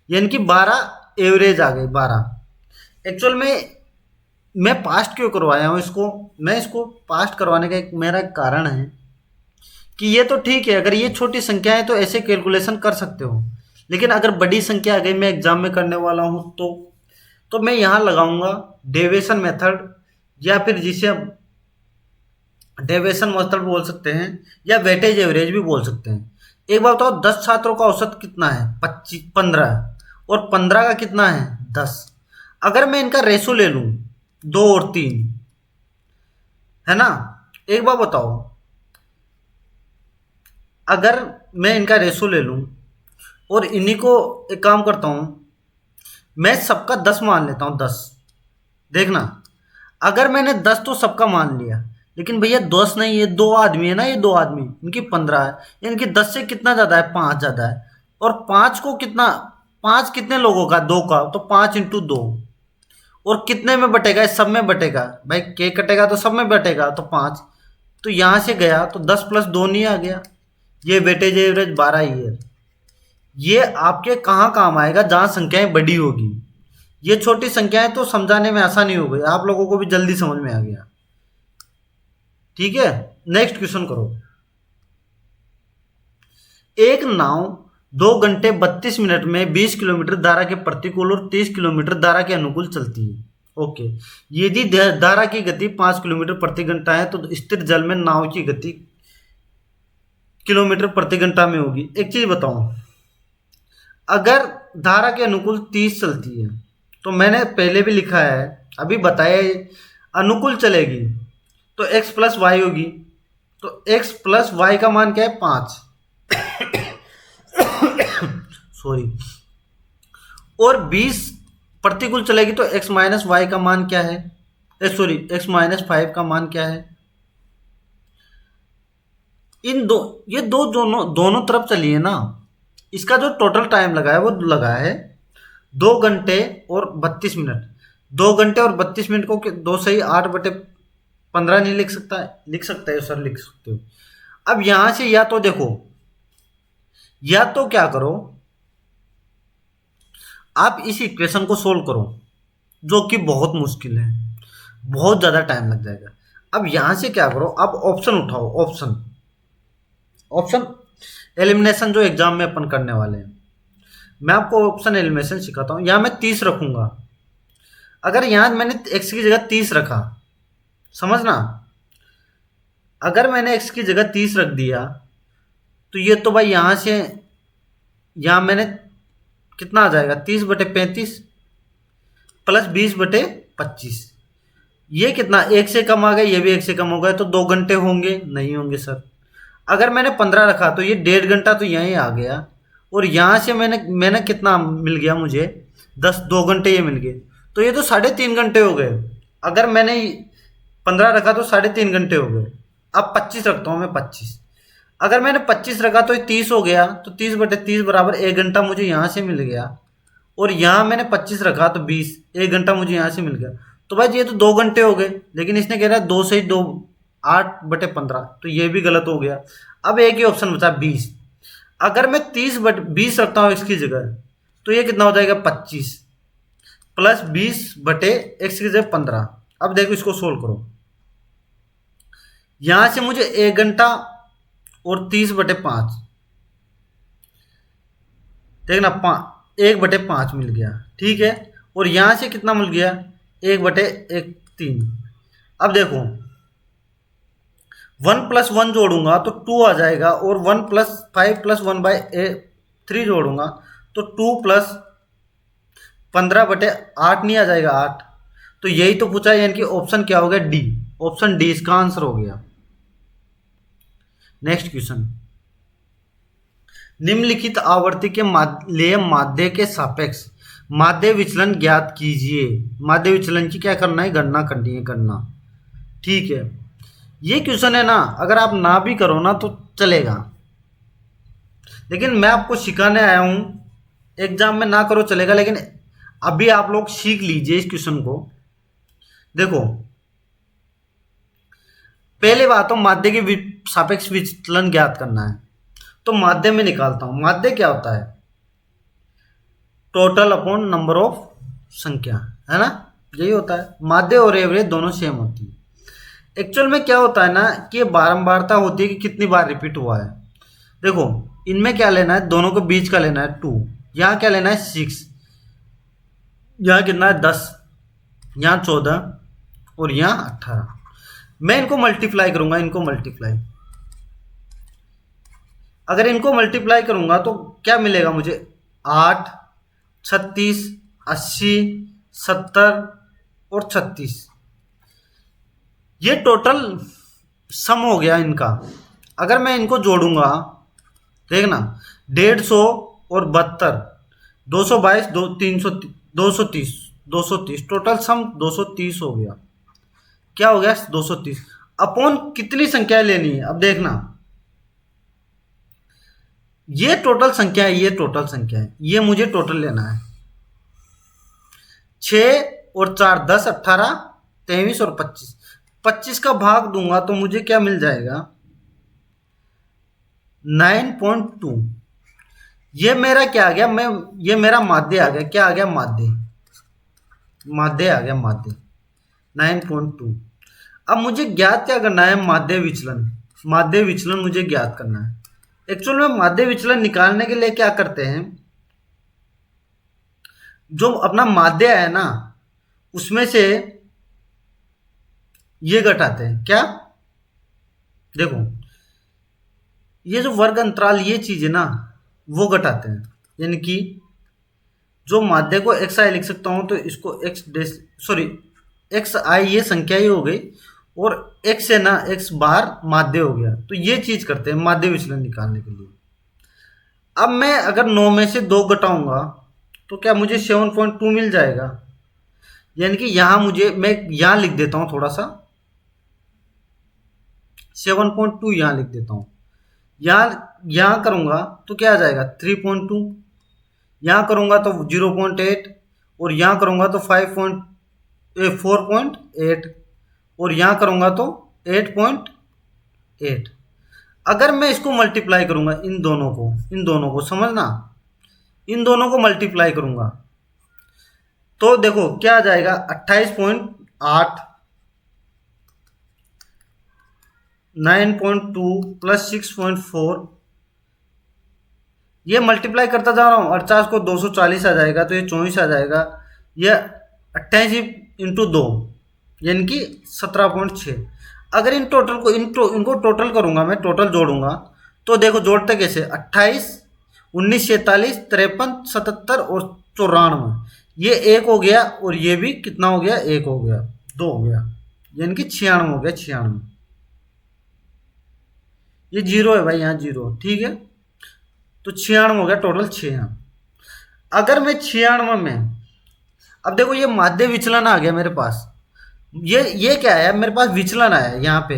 यानी कि 12 एवरेज आ गई 12। एक्चुअल में मैं पास्ट क्यों करवाया हूँ इसको, मैं इसको पास्ट करवाने का एक मेरा कारण है कि ये तो ठीक है, अगर ये छोटी संख्या है तो ऐसे कैलकुलेशन कर सकते हो, लेकिन अगर बड़ी संख्या आ गई, मैं एग्जाम में करने वाला हूँ, तो मैं यहाँ लगाऊंगा डेविएशन मेथड, या फिर जिसे हम डेविएशन मेथड बोल सकते हैं या वेटेज एवरेज भी बोल सकते हैं। एक बात बताओ, 10 छात्रों का औसत कितना है 15 और 15 का कितना है 10। अगर मैं इनका रेशो ले लूं 2 और 3 है ना, एक बात बताओ, अगर मैं इनका रेशो ले लूं और इन्हीं को एक काम करता हूं, मैं सबका 10 मान लेता हूं, 10। देखना, अगर मैंने 10 तो सबका मान लिया, लेकिन भैया 10 नहीं, ये दो आदमी है ना, ये दो आदमी, इनकी 15 है, इनकी 10 से कितना ज़्यादा है, 5 ज़्यादा है। और 5 को कितना, 5 कितने लोगों का, 2 का, तो 5 इंटू 2। और कितने में बटेगा, इस सब में बटेगा भाई, के कटेगा तो सब में बटेगा, तो 5। तो यहाँ से गया तो 10 प्लस 2 नहीं आ गया, ये वेटेज एवरेज 12 ही है। ये आपके कहाँ काम आएगा, जहाँ संख्याएं बड़ी होगी। ये छोटी संख्याएं तो समझाने में आसानी हो गई, आप लोगों को भी जल्दी समझ में आ गया। ठीक है, नेक्स्ट क्वेश्चन करो। एक नाव 2 घंटे 32 मिनट में 20 किलोमीटर धारा के प्रतिकूल और 30 किलोमीटर धारा के अनुकूल चलती है। ओके, यदि धारा की गति 5 किलोमीटर प्रति घंटा है तो स्थिर जल में नाव की गति किलोमीटर प्रति घंटा में होगी। एक चीज बताओ, अगर धारा के अनुकूल 30 चलती है, तो मैंने पहले भी लिखा है, अभी बताया, अनुकूल चलेगी तो x प्लस वाई होगी। तो x प्लस वाई का मान क्या है, 5। सॉरी। और 20 प्रतिकूल चलेगी तो x माइनस वाई का मान क्या है, सॉरी, x माइनस 5 का मान क्या है। इन दो, ये दो दोनों तरफ चली है ना, इसका जो टोटल टाइम लगा है वो लगा है 2 घंटे और 32 मिनट। 2 घंटे और 32 मिनट को 2 सही 8/15 नहीं लिख सकता है, लिख सकता है सर, लिख सकते हो। अब यहां से या तो देखो, या तो क्या करो, आप इस इक्वेशन को सोल्व करो, जो कि बहुत मुश्किल है, बहुत ज़्यादा टाइम लग जाएगा। अब यहां से क्या करो, अब ऑप्शन उठाओ, ऑप्शन एलिमिनेशन जो एग्जाम में अपन करने वाले हैं, मैं आपको ऑप्शन एलिमिनेशन सिखाता हूं। यहां मैं 30 रखूंगा, अगर यहां मैंने x की जगह 30 रखा, समझना, अगर मैंने x की जगह 30 रख दिया, तो ये तो भाई यहां से यहां मैंने कितना आ जाएगा, 30/35 प्लस 20/25। ये कितना, 1 से कम आ गया, ये भी 1 से कम हो गया, तो 2 घंटे होंगे, नहीं होंगे सर। अगर मैंने 15 रखा तो ये 1.5 घंटा तो यहीं आ गया, और यहाँ से मैंने कितना मिल गया मुझे, 2 घंटे ये मिल गए, तो ये तो 3.5 घंटे हो गए। अगर मैंने 15 रखा तो 3.5 घंटे हो गए। अब 25 रखता हूँ मैं, 25। अगर मैंने 25 रखा तो ये 30 हो गया, तो 30/30 बराबर 1 घंटा मुझे यहाँ से मिल गया। और यहाँ मैंने 25 रखा तो 20, 1 घंटा मुझे यहाँ से मिल गया। तो भाई ये तो 2 घंटे हो गए, लेकिन इसने कह रहा है 2 से 2 8/15, तो ये भी गलत हो गया। अब एक ही ऑप्शन बचा 20। अगर मैं 30/20 रखता हूँ इसकी जगह, तो ये कितना हो जाएगा, 25 प्लस 20/x की जगह 15। अब देखो इसको सोल्व करो, यहां से मुझे 1 घंटा और 30/5, देखना 1/5 मिल गया, ठीक है। और यहां से कितना मिल गया, 1/3। अब देखो 1 + 1 जोड़ूंगा तो 2 आ जाएगा, और 1 + 5 + 1/3 जोड़ूंगा तो 2 + 15/8 नहीं आ जाएगा, 8। तो यही तो पूछा, यानी कि ऑप्शन क्या हो गया, डी। ऑप्शन डी इसका आंसर हो गया। नेक्स्ट क्वेश्चन, निम्नलिखित आवर्ती के लिए माध्य के सापेक्ष माध्य विचलन ज्ञात कीजिए। माध्य विचलन की क्या करना है, गणना करनी है, गणना। ठीक है, ये क्वेश्चन है ना, अगर आप ना भी करो ना तो चलेगा, लेकिन मैं आपको सिखाने आया हूं। एग्जाम में ना करो चलेगा, लेकिन अभी आप लोग सीख लीजिए इस क्वेश्चन को। देखो, पहले बात तो माध्य के सापेक्ष विचलन ज्ञात करना है, तो माध्य में निकालता हूं। माध्य क्या होता है, टोटल अपॉन नंबर ऑफ संख्या, है ना, यही होता है। माध्य और एवरेज दोनों सेम होती है। एक्चुअल में क्या होता है ना, कि ये बारंबारता होती है कि कितनी बार रिपीट हुआ है। देखो, इनमें क्या लेना है, दोनों के बीच का लेना है 2, यहाँ क्या लेना है 6, यहाँ कितना है 10, यहाँ 14, और यहाँ 18। मैं इनको मल्टीप्लाई करूंगा, इनको मल्टीप्लाई, अगर इनको मल्टीप्लाई करूंगा तो क्या मिलेगा मुझे, 8, 36, 80, 70 और 36। ये टोटल सम हो गया इनका। अगर मैं इनको जोड़ूंगा, देखना 150 और 72, 222, 300, 230 टोटल सम 230 हो गया। क्या हो गया? 230 अपॉन कितनी संख्याएं लेनी है? अब देखना, ये टोटल संख्या है, ये टोटल संख्या है, ये मुझे टोटल लेना है। 6 और 4 10, 18, 23 और 25। 25 का भाग दूंगा तो मुझे क्या मिल जाएगा? 9.2। ये मेरा क्या आ गया? ये मेरा माध्य आ गया। क्या आ गया? माध्य। माध्य आ गया, माध्य 9.2। अब मुझे ज्ञात क्या करना है? माध्य विचलन। माध्य विचलन मुझे ज्ञात करना है। एक्चुअल में माध्य विचलन निकालने के लिए क्या करते हैं, जो अपना माध्य है ना, उसमें से ये घटाते हैं। क्या? देखो, ये जो वर्ग अंतराल ये चीज है ना, वो घटाते हैं। यानी कि जो माध्य को एक्स आई लिख सकता हूं तो इसको एक्स आई ये संख्या ही हो गई, और एक्स है ना, एक्स बार माध्य हो गया। तो ये चीज करते हैं माध्य विचलन निकालने के लिए। अब मैं अगर 9 में से 2 घटाऊंगा तो क्या मुझे 7.2 मिल जाएगा? यानी कि मैं यहां लिख देता हूं थोड़ा सा, 7.2 यहां लिख देता हूं। यहां करूंगा तो क्या आ जाएगा? 3.2। यहां करूंगा तो 0.8, और यहां करूंगा तो 4.8, और यहां करूंगा तो 8.8। अगर मैं इसको मल्टीप्लाई करूंगा, इन दोनों को समझना, इन दोनों को मल्टीप्लाई करूंगा तो देखो क्या आ जाएगा? 28.8, 9.2 प्लस 6.4। ये मल्टीप्लाई करता जा रहा हूँ, 48 को 240 आ जाएगा तो ये 24 आ जाएगा। ये 28 इंटू 2 यानी कि 17.6। अगर इन टोटल को इनको टोटल करूंगा, मैं टोटल जोड़ूंगा तो देखो जोड़ते कैसे? 28, 19, 46, 53, 77 और 94। ये 1 हो गया, और ये भी कितना हो गया? 1 हो गया, 2 हो गया, यानी कि 96 हो गया। 96, ये 0 है भाई, यहाँ 0। ठीक है, तो 96 हो गया टोटल। 96। अगर मैं 96 में, अब देखो ये माध्य विचलन आ गया मेरे पास। ये क्या है? मेरे पास विचलन आया है। यहाँ पे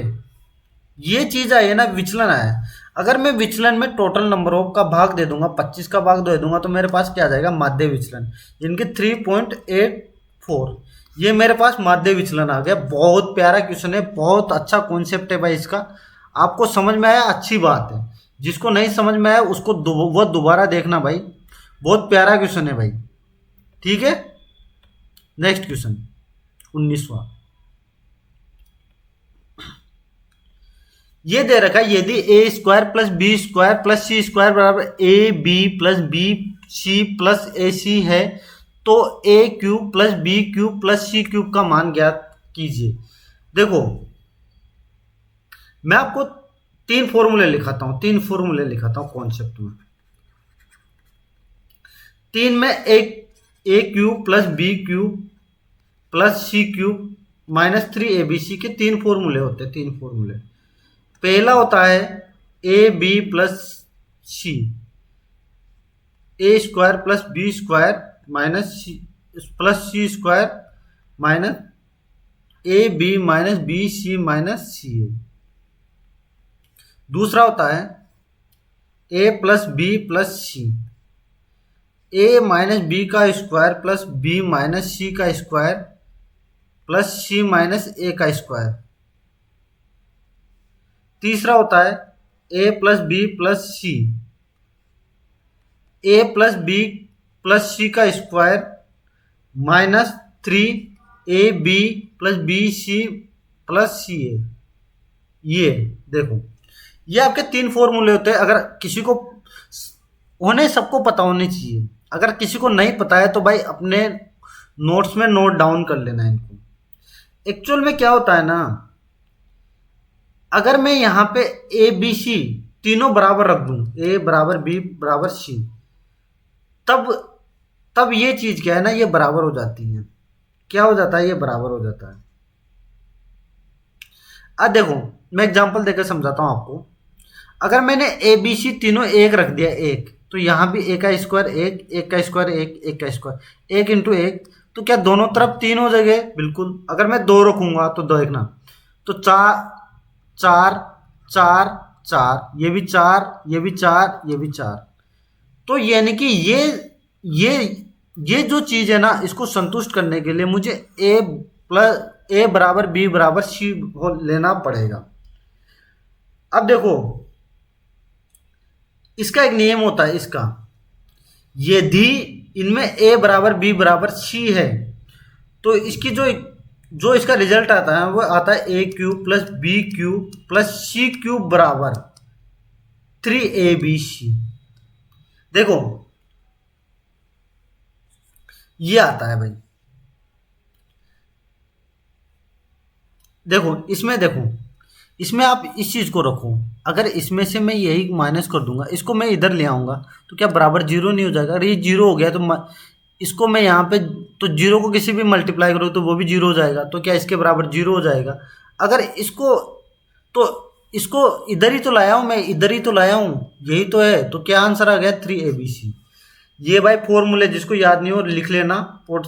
ये चीज आई है ना, विचलन आया है। अगर मैं विचलन में टोटल नंबरों का भाग दे दूंगा, 25 का भाग दे दूंगा, तो मेरे पास क्या आ जाएगा? माध्य विचलन, इनके 3.84। ये मेरे पास माध्य विचलन आ गया। बहुत प्यारा क्वेश्चन है, बहुत अच्छा कॉन्सेप्ट है भाई इसका। आपको समझ में आया, अच्छी बात है। जिसको नहीं समझ में आया उसको वो दोबारा देखना भाई। बहुत प्यारा क्वेश्चन है भाई। ठीक है, नेक्स्ट क्वेश्चन 19वां। ये दे रखा है, यदि A square plus B square plus C square बराबर A B plus B C plus A C है, तो A cube plus B cube plus C cube का मान ज्ञात कीजिए। देखो, मैं आपको 3 फॉर्मूले लिखाता हूं कॉन्सेप्ट में। 3 में एक A cube plus B cube plus C cube minus 3 A B C के 3 फॉर्मूले होते हैं। 3 फॉर्मूले, पहला होता है A B plus C, A square plus B square minus C plus C square minus A B minus B C minus C A. दूसरा होता है A plus B plus C, A minus B का square plus B minus C का square plus C minus A का स्क्वायर। तीसरा होता है A plus B plus C, A plus B plus C का square minus 3 A B plus B C plus C A. ये देखो, ये आपके 3 फॉर्मूले होते हैं। अगर किसी को होने, सबको पता होने चाहिए। अगर किसी को नहीं पता है तो भाई अपने नोट्स में नोट डाउन कर लेना इनको। एक्चुअल में क्या होता है ना, अगर मैं यहाँ पे ए बी सी तीनों बराबर रख दूं, ए बराबर बी बराबर सी, तब ये चीज क्या है ना, ये बराबर हो जाती है। क्या हो जाता है? ये बराबर हो जाता है। अब देखो मैं एग्जांपल देकर समझाता हूँ आपको। अगर मैंने ए बी सी तीनों एक रख दिया एक, तो यहाँ भी ए का स्क्वायर एक, एक का स्क्वायर एक, एक का स्क्वायर एक इंटू एक, तो क्या दोनों तरफ तीन हो जाएंगे? बिल्कुल। अगर मैं दो रखूंगा तो दो, देखना, तो चार चार चार चार, ये भी चार, ये भी चार, ये भी चार। तो यानी कि ये ये जो चीज है ना, इसको संतुष्ट करने के लिए मुझे ए बराबर बी बराबर सी लेना पड़ेगा। अब देखो इसका एक नियम होता है इसका, यदि इनमें ए बराबर बी बराबर सी है तो इसकी जो जो इसका रिजल्ट आता है वो आता है A cube plus B cube plus C cube बराबर 3abc। देखो ये आता है भाई। देखो इसमें आप इस चीज को रखो। अगर इसमें से मैं यही माइनस कर दूंगा, इसको मैं इधर ले आऊंगा, तो क्या बराबर जीरो नहीं हो जाएगा? अरे ये जीरो हो गया तो इसको मैं यहाँ पे, तो जीरो को किसी भी मल्टीप्लाई करो तो वो भी जीरो हो जाएगा, तो क्या इसके बराबर जीरो हो जाएगा? अगर इसको, तो इसको इधर ही तो लाया हूँ मैं, इधर ही तो लाया हूँ, यही तो है। तो क्या आंसर आ गया? 3abc। ये भाई फॉर्मूले जिसको याद नहीं हो लिख लेना। और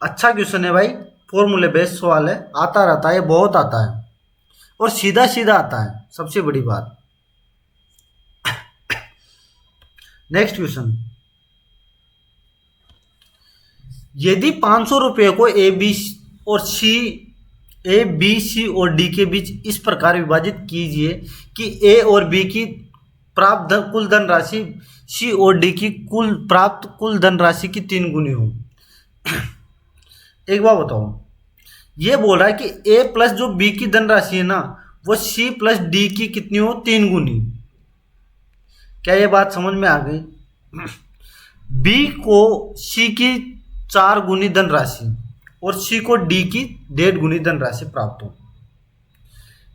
अच्छा क्वेश्चन है भाई, फॉर्मूले बेस्ड सवाल है, आता रहता है, ये बहुत आता है और सीधा सीधा आता है, सबसे बड़ी बात। नेक्स्ट क्वेश्चन, यदि 500 रुपये को ए बी सी और डी के बीच इस प्रकार विभाजित कीजिए कि ए और बी की प्राप्त कुल धनराशि सी और डी की प्राप्त कुल धनराशि की 3 गुनी हो। एक बात बताओ, ये बोल रहा है कि ए प्लस जो बी की धनराशि है ना, वो सी प्लस डी की कितनी हो? 3 गुनी। क्या ये बात समझ में आ गई? बी को सी की 4 गुनी धनराशि और सी को डी की 1.5 गुनी धनराशि प्राप्त हो।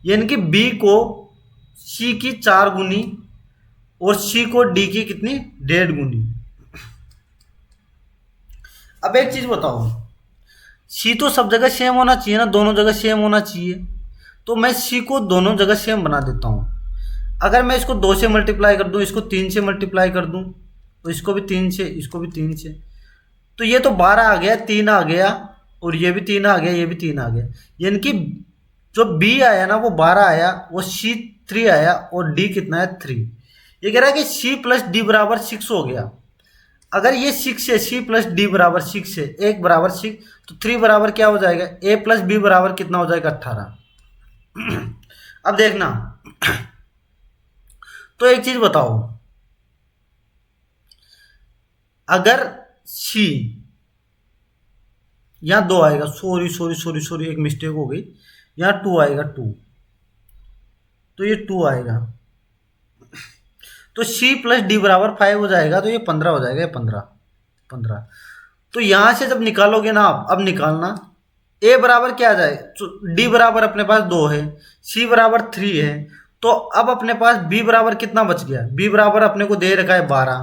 यानी कि बी को सी की 4 गुनी और सी को डी की कितनी? 1.5 गुनी। अब एक चीज बताओ, सी तो सब जगह सेम होना चाहिए ना, दोनों जगह सेम होना चाहिए। तो मैं सी को दोनों जगह सेम बना देता हूँ। अगर मैं इसको 2 से मल्टीप्लाई कर दूं, इसको 3 से मल्टीप्लाई कर दूं, तो इसको भी 3 से, इसको भी 3 से, तो ये तो 12 आ गया, 3 आ गया, और ये भी 3 आ गया, ये भी 3 आ गया। यानी कि जो बी आया ना वो 12 आया, वो सी 3 आया, और डी कितना है? 3। ये कह रहा है कि सी प्लस डी बराबर 6 हो गया। अगर ये 6 है, सी प्लस डी बराबर 6 है, एक बराबर 6, तो 3 बराबर क्या हो जाएगा? ए प्लस बी बराबर कितना हो जाएगा? 18। अब देखना, तो एक चीज बताओ, अगर सी, यहां 2 आएगा, सॉरी एक मिस्टेक हो गई, यहां 2 आएगा, 2, तो ये 2 आएगा, तो सी प्लस डी बराबर 5 हो जाएगा, तो ये 15 हो जाएगा, ये 15। तो यहां से जब निकालोगे ना आप, अब निकालना, ए बराबर क्या आ जाए? डी बराबर अपने पास 2 है, सी बराबर 3 है, तो अब अपने पास बी बराबर कितना बच गया? बी बराबर अपने को दे रखा है 12,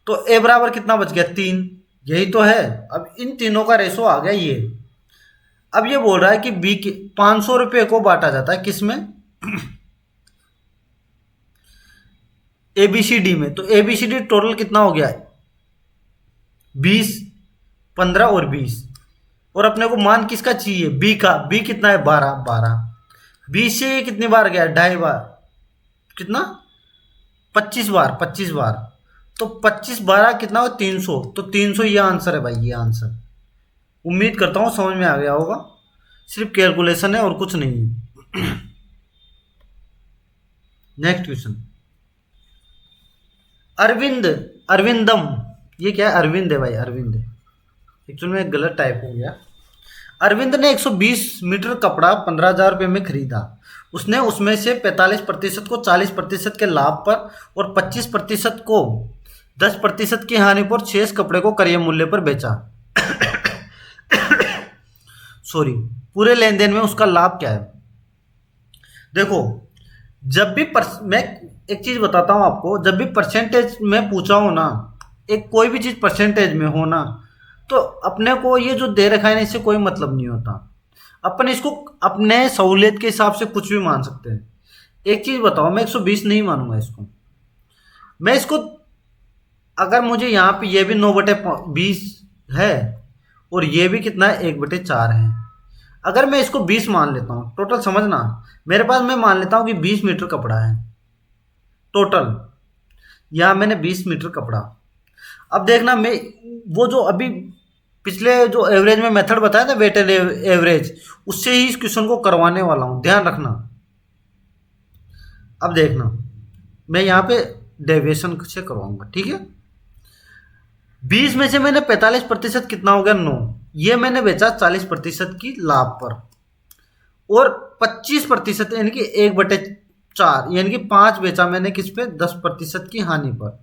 तो ए बराबर कितना बच गया? 3। यही तो है। अब इन तीनों का रेशो आ गया ये। अब ये बोल रहा है कि बी के 500 रुपये को बांटा जाता है किसमें? एबीसीडी में। तो एबीसीडी टोटल कितना हो गया? 20, 15 और 20। और अपने को मान किसका चाहिए? बी का। बी कितना है? 12। 20 से ये कितनी बार गया? 2.5 बार। कितना? 25 बार। तो 25 12 कितना हो? 300। तो 300 ये आंसर है भाई, ये आंसर। उम्मीद करता हूँ समझ में आ गया होगा। सिर्फ कैलकुलेशन है और कुछ नहीं। नेक्स्ट क्वेश्चन, अरविंदम, ये क्या है? अरविंद है भाई, अरविंद। एक्चुअली में गलत टाइप हो गया। अरविंद ने 120 मीटर कपड़ा 15,000 रुपये में खरीदा। उसने उसमें से 45% को 40% के लाभ पर और 25% को 10% की हानि पर शेष कपड़े को क्रय मूल्य पर बेचा। सॉरी, पूरे लेन देन में उसका लाभ क्या है? देखो, जब भी मैं एक चीज बताता हूं आपको, जब भी परसेंटेज में पूछा हो ना, एक कोई भी चीज परसेंटेज में हो ना, तो अपने को ये जो दे रखा है ना, इससे कोई मतलब नहीं होता। अपन इसको अपने सहूलियत के हिसाब से कुछ भी मान सकते हैं। एक चीज बताओ, मैं 120 नहीं मानूंगा इसको। मैं इसको, अगर मुझे यहाँ पे ये भी 9/20 है और ये भी कितना है, 1/4 है। अगर मैं इसको 20 मान लेता हूँ टोटल, समझना मेरे पास, मैं मान लेता हूँ कि 20 मीटर कपड़ा है टोटल। यहाँ मैंने 20 मीटर कपड़ा। अब देखना, मैं वो जो अभी पिछले जो एवरेज में मेथड बताया था, वेटेड एवरेज, उससे ही इस क्वेश्चन को करवाने वाला हूँ, ध्यान रखना। अब देखना, मैं यहाँ पे डेविएशन से करवाऊंगा, ठीक है। 20 में से मैंने 45% कितना हो गया, 9। ये मैंने बेचा 40% की लाभ पर, और 25% यानी कि 1/4 यानी कि 5 बेचा मैंने किस पे, 10% की हानि पर।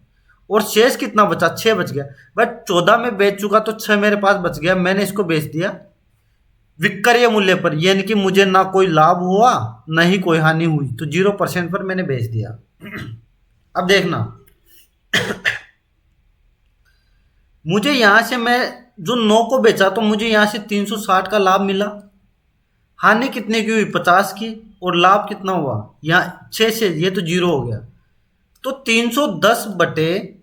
और शेष कितना बचा, 6 बच गया। बट 14 में बेच चुका तो 6 मेरे पास बच गया, मैंने इसको बेच दिया विक्रय मूल्य पर, यानी कि मुझे ना कोई लाभ हुआ ना ही कोई हानि हुई, तो 0% पर मैंने बेच दिया। अब देखना, मुझे यहां से, मैं जो 9 को बेचा तो मुझे यहां से 360 का लाभ मिला। हानि कितने की हुई, 50 की। और लाभ कितना हुआ, यहाँ 6 से, ये तो 0 हो गया। तो 310 बटे,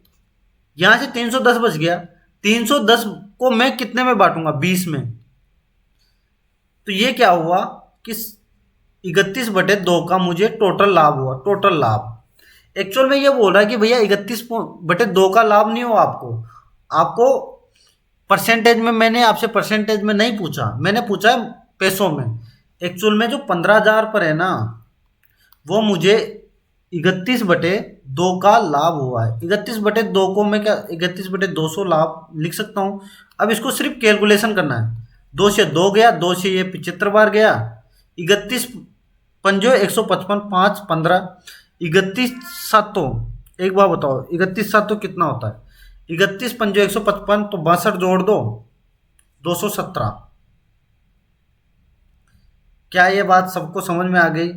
यहां से 310 बच गया। 310 को मैं कितने में बांटूंगा, 20 में। तो ये क्या हुआ कि 31/2 का मुझे टोटल लाभ हुआ, टोटल लाभ। एक्चुअल में ये बोल रहा है कि भैया 31/2 का लाभ नहीं हुआ आपको, आपको परसेंटेज में, मैंने आपसे परसेंटेज में नहीं पूछा, मैंने पूछा है पैसों में। एक्चुअल में जो 15,000 पर है ना, वो मुझे 31/2 का लाभ हुआ है। 31/2 को मैं क्या, 31/200 लाभ लिख सकता हूँ। अब इसको सिर्फ कैलकुलेशन करना है। 2 से 2 गया, 2 से ये 75 बार गया। 31 पंजो 155, 5 15, 31 सातों, एक बार बताओ 31 सातों कितना होता है, 31 पंजो 155, तो 62 जोड़ दो, 217। क्या ये बात सबको समझ में आ गई?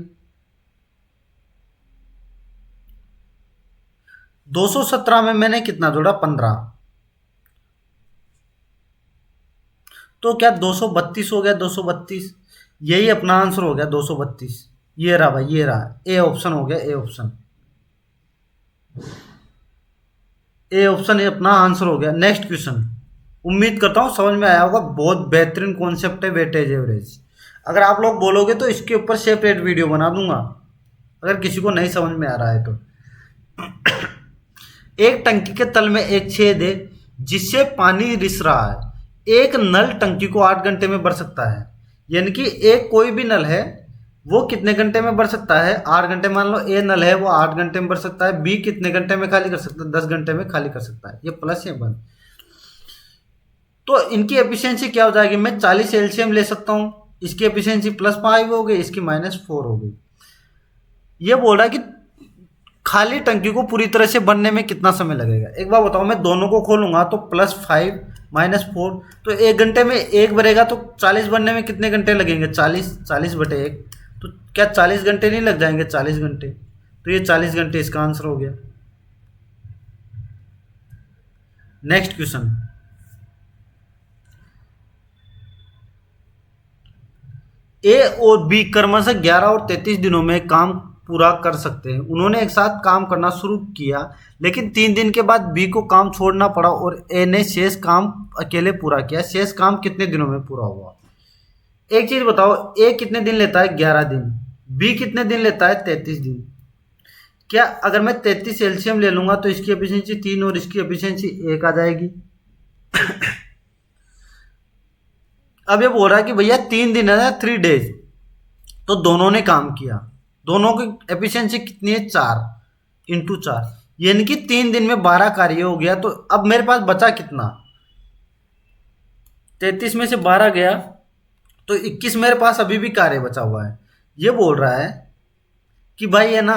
217 में मैंने कितना जोड़ा, 15। तो क्या 232 हो गया, 232। यही अपना आंसर हो गया, 232। ये रहा भाई, ये रहा, ए ऑप्शन हो गया, ए ऑप्शन। ए ऑप्शन अपना आंसर हो गया। नेक्स्ट क्वेश्चन, उम्मीद करता हूँ समझ में आया होगा। बहुत बेहतरीन कॉन्सेप्ट है वेटेज एवरेज। अगर आप लोग बोलोगे तो इसके ऊपर सेपरेट वीडियो बना दूंगा, अगर किसी को नहीं समझ में आ रहा है तो। एक टंकी के तल में एक छेद है जिससे पानी रिस रहा है। एक नल टंकी को 8 घंटे में भर सकता है, यानी कि एक कोई भी नल है वो कितने घंटे में भर सकता है, 8 घंटे। मान लो ए नल है वो 8 घंटे में भर सकता है, बी कितने घंटे में खाली कर सकता है, 10 घंटे में खाली कर सकता है। ये प्लस है बन, तो इनकी एफिशिएंसी क्या हो जाएगी, मैं 40 एलसीएम ले सकता हूँ। इसकी एफिशिएंसी +5 हो गई, इसकी -4 हो गई। ये बोल रहा है कि खाली टंकी को पूरी तरह से बनने में कितना समय लगेगा। एक बार बताओ, मैं दोनों को खोलूंगा तो +5 -4, तो 1 घंटे में एक भरेगा, तो 40 बनने में कितने घंटे लगेंगे, 40/1। तो क्या 40 घंटे नहीं लग जाएंगे, 40 घंटे। तो ये 40 घंटे इसका आंसर हो गया। नेक्स्ट क्वेश्चन, ए और बी क्रमशः 11 और 33 दिनों में काम पूरा कर सकते हैं। उन्होंने एक साथ काम करना शुरू किया, लेकिन 3 दिन के बाद बी को काम छोड़ना पड़ा और ए ने शेष काम अकेले पूरा किया। शेष काम कितने दिनों में पूरा हुआ? एक चीज बताओ, ए कितने दिन लेता है, 11 दिन। बी कितने दिन लेता है, 33 दिन। क्या अगर मैं 33 एलसीएम ले लूंगा तो इसकी एफिशिएंसी 3 और इसकी एफिशिएंसी 1 आ जाएगी। अब ये बोल रहा है कि भैया 3 दिन है ना, 3 डेज, तो दोनों ने काम किया। दोनों की एफिशिएंसी कितनी है, 4 × 4, यानी कि 3 दिन में 12 कार्य हो गया। तो अब मेरे पास बचा कितना, 33 में से 12 गया तो 21 मेरे पास अभी भी कार्य बचा हुआ है। ये बोल रहा है कि भाई है ना,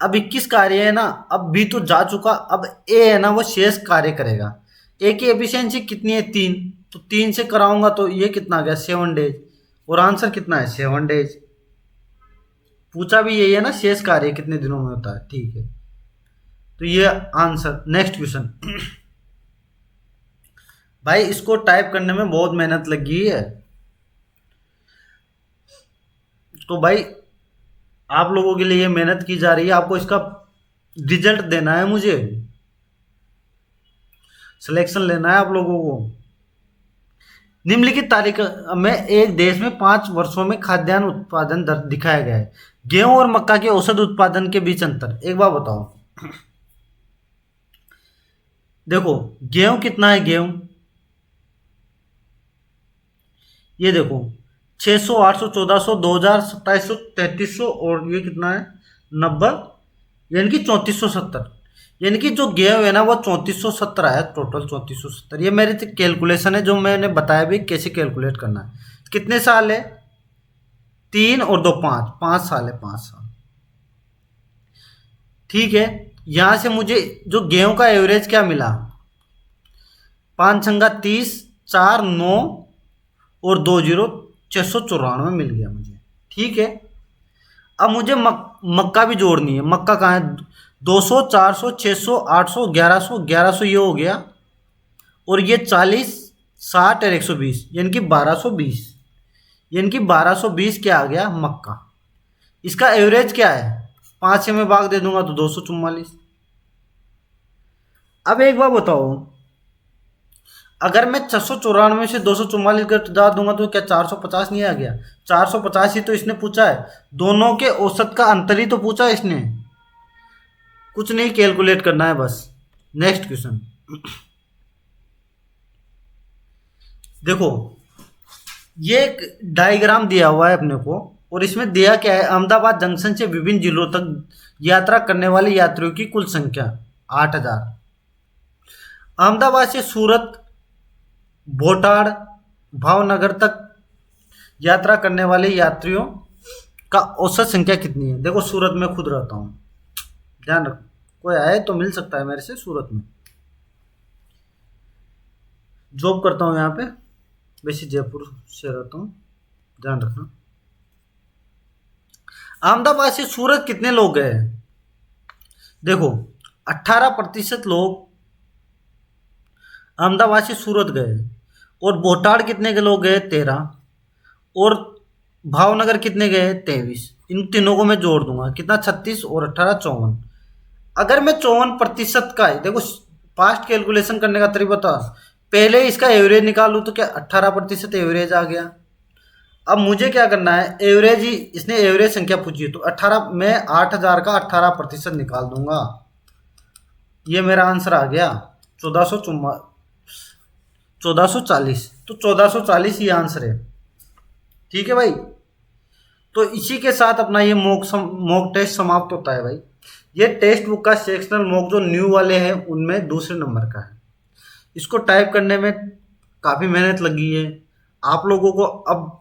अब 21 कार्य है ना, अब बी तो जा चुका, अब ए है ना वो शेष कार्य करेगा। ए की एफिशिएंसी कितनी है, 3, तो 3 से कराऊंगा तो ये कितना आ गया, 7 डेज। और आंसर कितना है, 7 डेज। पूछा भी यही है ना, शेष कार्य कितने दिनों में होता है, ठीक है। तो ये आंसर। नेक्स्ट क्वेश्चन, भाई इसको टाइप करने में बहुत मेहनत लगी है। तो भाई आप लोगों के लिए मेहनत की जा रही है, आपको इसका रिजल्ट देना है, मुझे सिलेक्शन लेना है आप लोगों को। निम्नलिखित तालिका में एक देश में 5 वर्षों में खाद्यान्न उत्पादन दर दिखाया गया है। गेहूं और मक्का के औसत उत्पादन के बीच अंतर एक बार बताओ। देखो गेहूं कितना है, गेहूं ये देखो 600, 800, 1400, 2000, 2700, 3300 और ये कितना है 90, यानी कि 3470। यानी कि जो गेहूं है ना वो 3470 आया टोटल, 3470। ये मेरी कैलकुलेशन है जो मैंने बताया भी कैसे कैलकुलेट करना है। कितने साल है, 3 और 2 5, 5 साल है, 5 साल। ठीक है, यहां से मुझे जो गेहूं का एवरेज क्या मिला, 5 छंगा 30, 4 9 और 2 0, 694 मिल गया मुझे। ठीक है, अब मुझे मक्का भी जोड़नी है। मक्का कहाँ है, 200, 400, 600, 800, 1100, 1100 ये हो गया, और ये 40, 60 और 120 यानी कि 1220। यानी कि 1220 क्या आ गया मक्का। इसका एवरेज क्या है, 5 से मैं भाग दे दूंगा तो 244। अब एक बार बताओ, अगर मैं 694 से 244 घटा दूंगा तो क्या 450 नहीं आ गया। 450 ही तो इसने पूछा है, दोनों के औसत का अंतर ही तो पूछा है इसने, कुछ नहीं कैलकुलेट करना है बस। नेक्स्ट क्वेश्चन देखो, ये एक डायग्राम दिया हुआ है अपने को, और इसमें दिया क्या है, अहमदाबाद जंक्शन से विभिन्न जिलों तक यात्रा करने वाले यात्रियों की कुल संख्या 8000। अहमदाबाद से सूरत, भोटाड़, भावनगर तक यात्रा करने वाले यात्रियों का औसत संख्या कितनी है। देखो सूरत में खुद रहता हूँ, ध्यान रखो, कोई आए तो मिल सकता है मेरे से। सूरत में जॉब करता हूँ यहाँ पे, वैसे जयपुर से रहता हूँ, ध्यान रखना। अहमदाबाद से सूरत कितने लोग गए, देखो 18% लोग अहमदाबाद से सूरत गए, और भोटाड़ कितने के लोग गए 13, और भावनगर कितने गए 23। इन तीनों को मैं जोड़ दूंगा, कितना 36 और 18 54। अगर मैं 54% का है, देखो फास्ट कैलकुलेशन करने का तरीका बता, पहले इसका एवरेज निकालूं तो क्या 18% एवरेज आ गया। अब मुझे क्या करना है, एवरेज ही, इसने एवरेज संख्या पूछी है तो 18, मैं 8000 का 18% निकाल दूंगा, ये मेरा आंसर आ गया 1440। तो 1440 ये आंसर है। ठीक है भाई, तो इसी के साथ अपना ये मॉक टेस्ट समाप्त होता है भाई। ये टेक्स्ट बुक का सेक्शनल मॉक जो न्यू वाले हैं उनमें दूसरे नंबर का है। इसको टाइप करने में काफ़ी मेहनत लगी है। आप लोगों को अब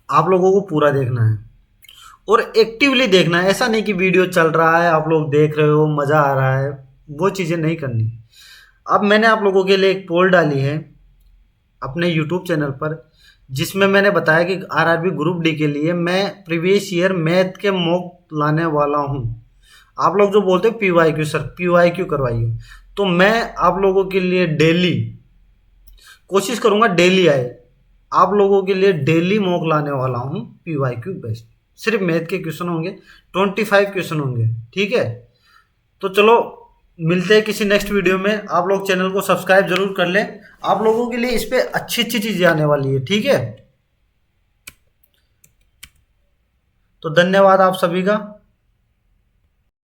आप लोगों को पूरा देखना है और एक्टिवली देखना है। ऐसा नहीं कि वीडियो चल रहा है आप लोग देख रहे हो मज़ा आ रहा है, वो चीज़ें नहीं करनी। अब मैंने आप लोगों के लिए एक पोल डाली है अपने यूट्यूब चैनल पर, जिसमें मैंने बताया कि आरआरबी ग्रुप डी के लिए मैं प्रीवियस ईयर मैथ के मॉक लाने वाला हूं। आप लोग जो बोलते हैं पीवाईक्यू सर पीवाईक्यू करवाइए, तो मैं आप लोगों के लिए डेली कोशिश करूंगा डेली आए, आप लोगों के लिए डेली मॉक लाने वाला हूं पीवाईक्यू बेस्ड। सिर्फ मैथ के क्वेश्चन होंगे, 25 क्वेश्चन होंगे। ठीक है, तो चलो मिलते हैं किसी नेक्स्ट वीडियो में। आप लोग चैनल को सब्सक्राइब जरूर कर लें, आप लोगों के लिए इस पे अच्छी अच्छी चीजें आने वाली है। ठीक है, तो धन्यवाद आप सभी का।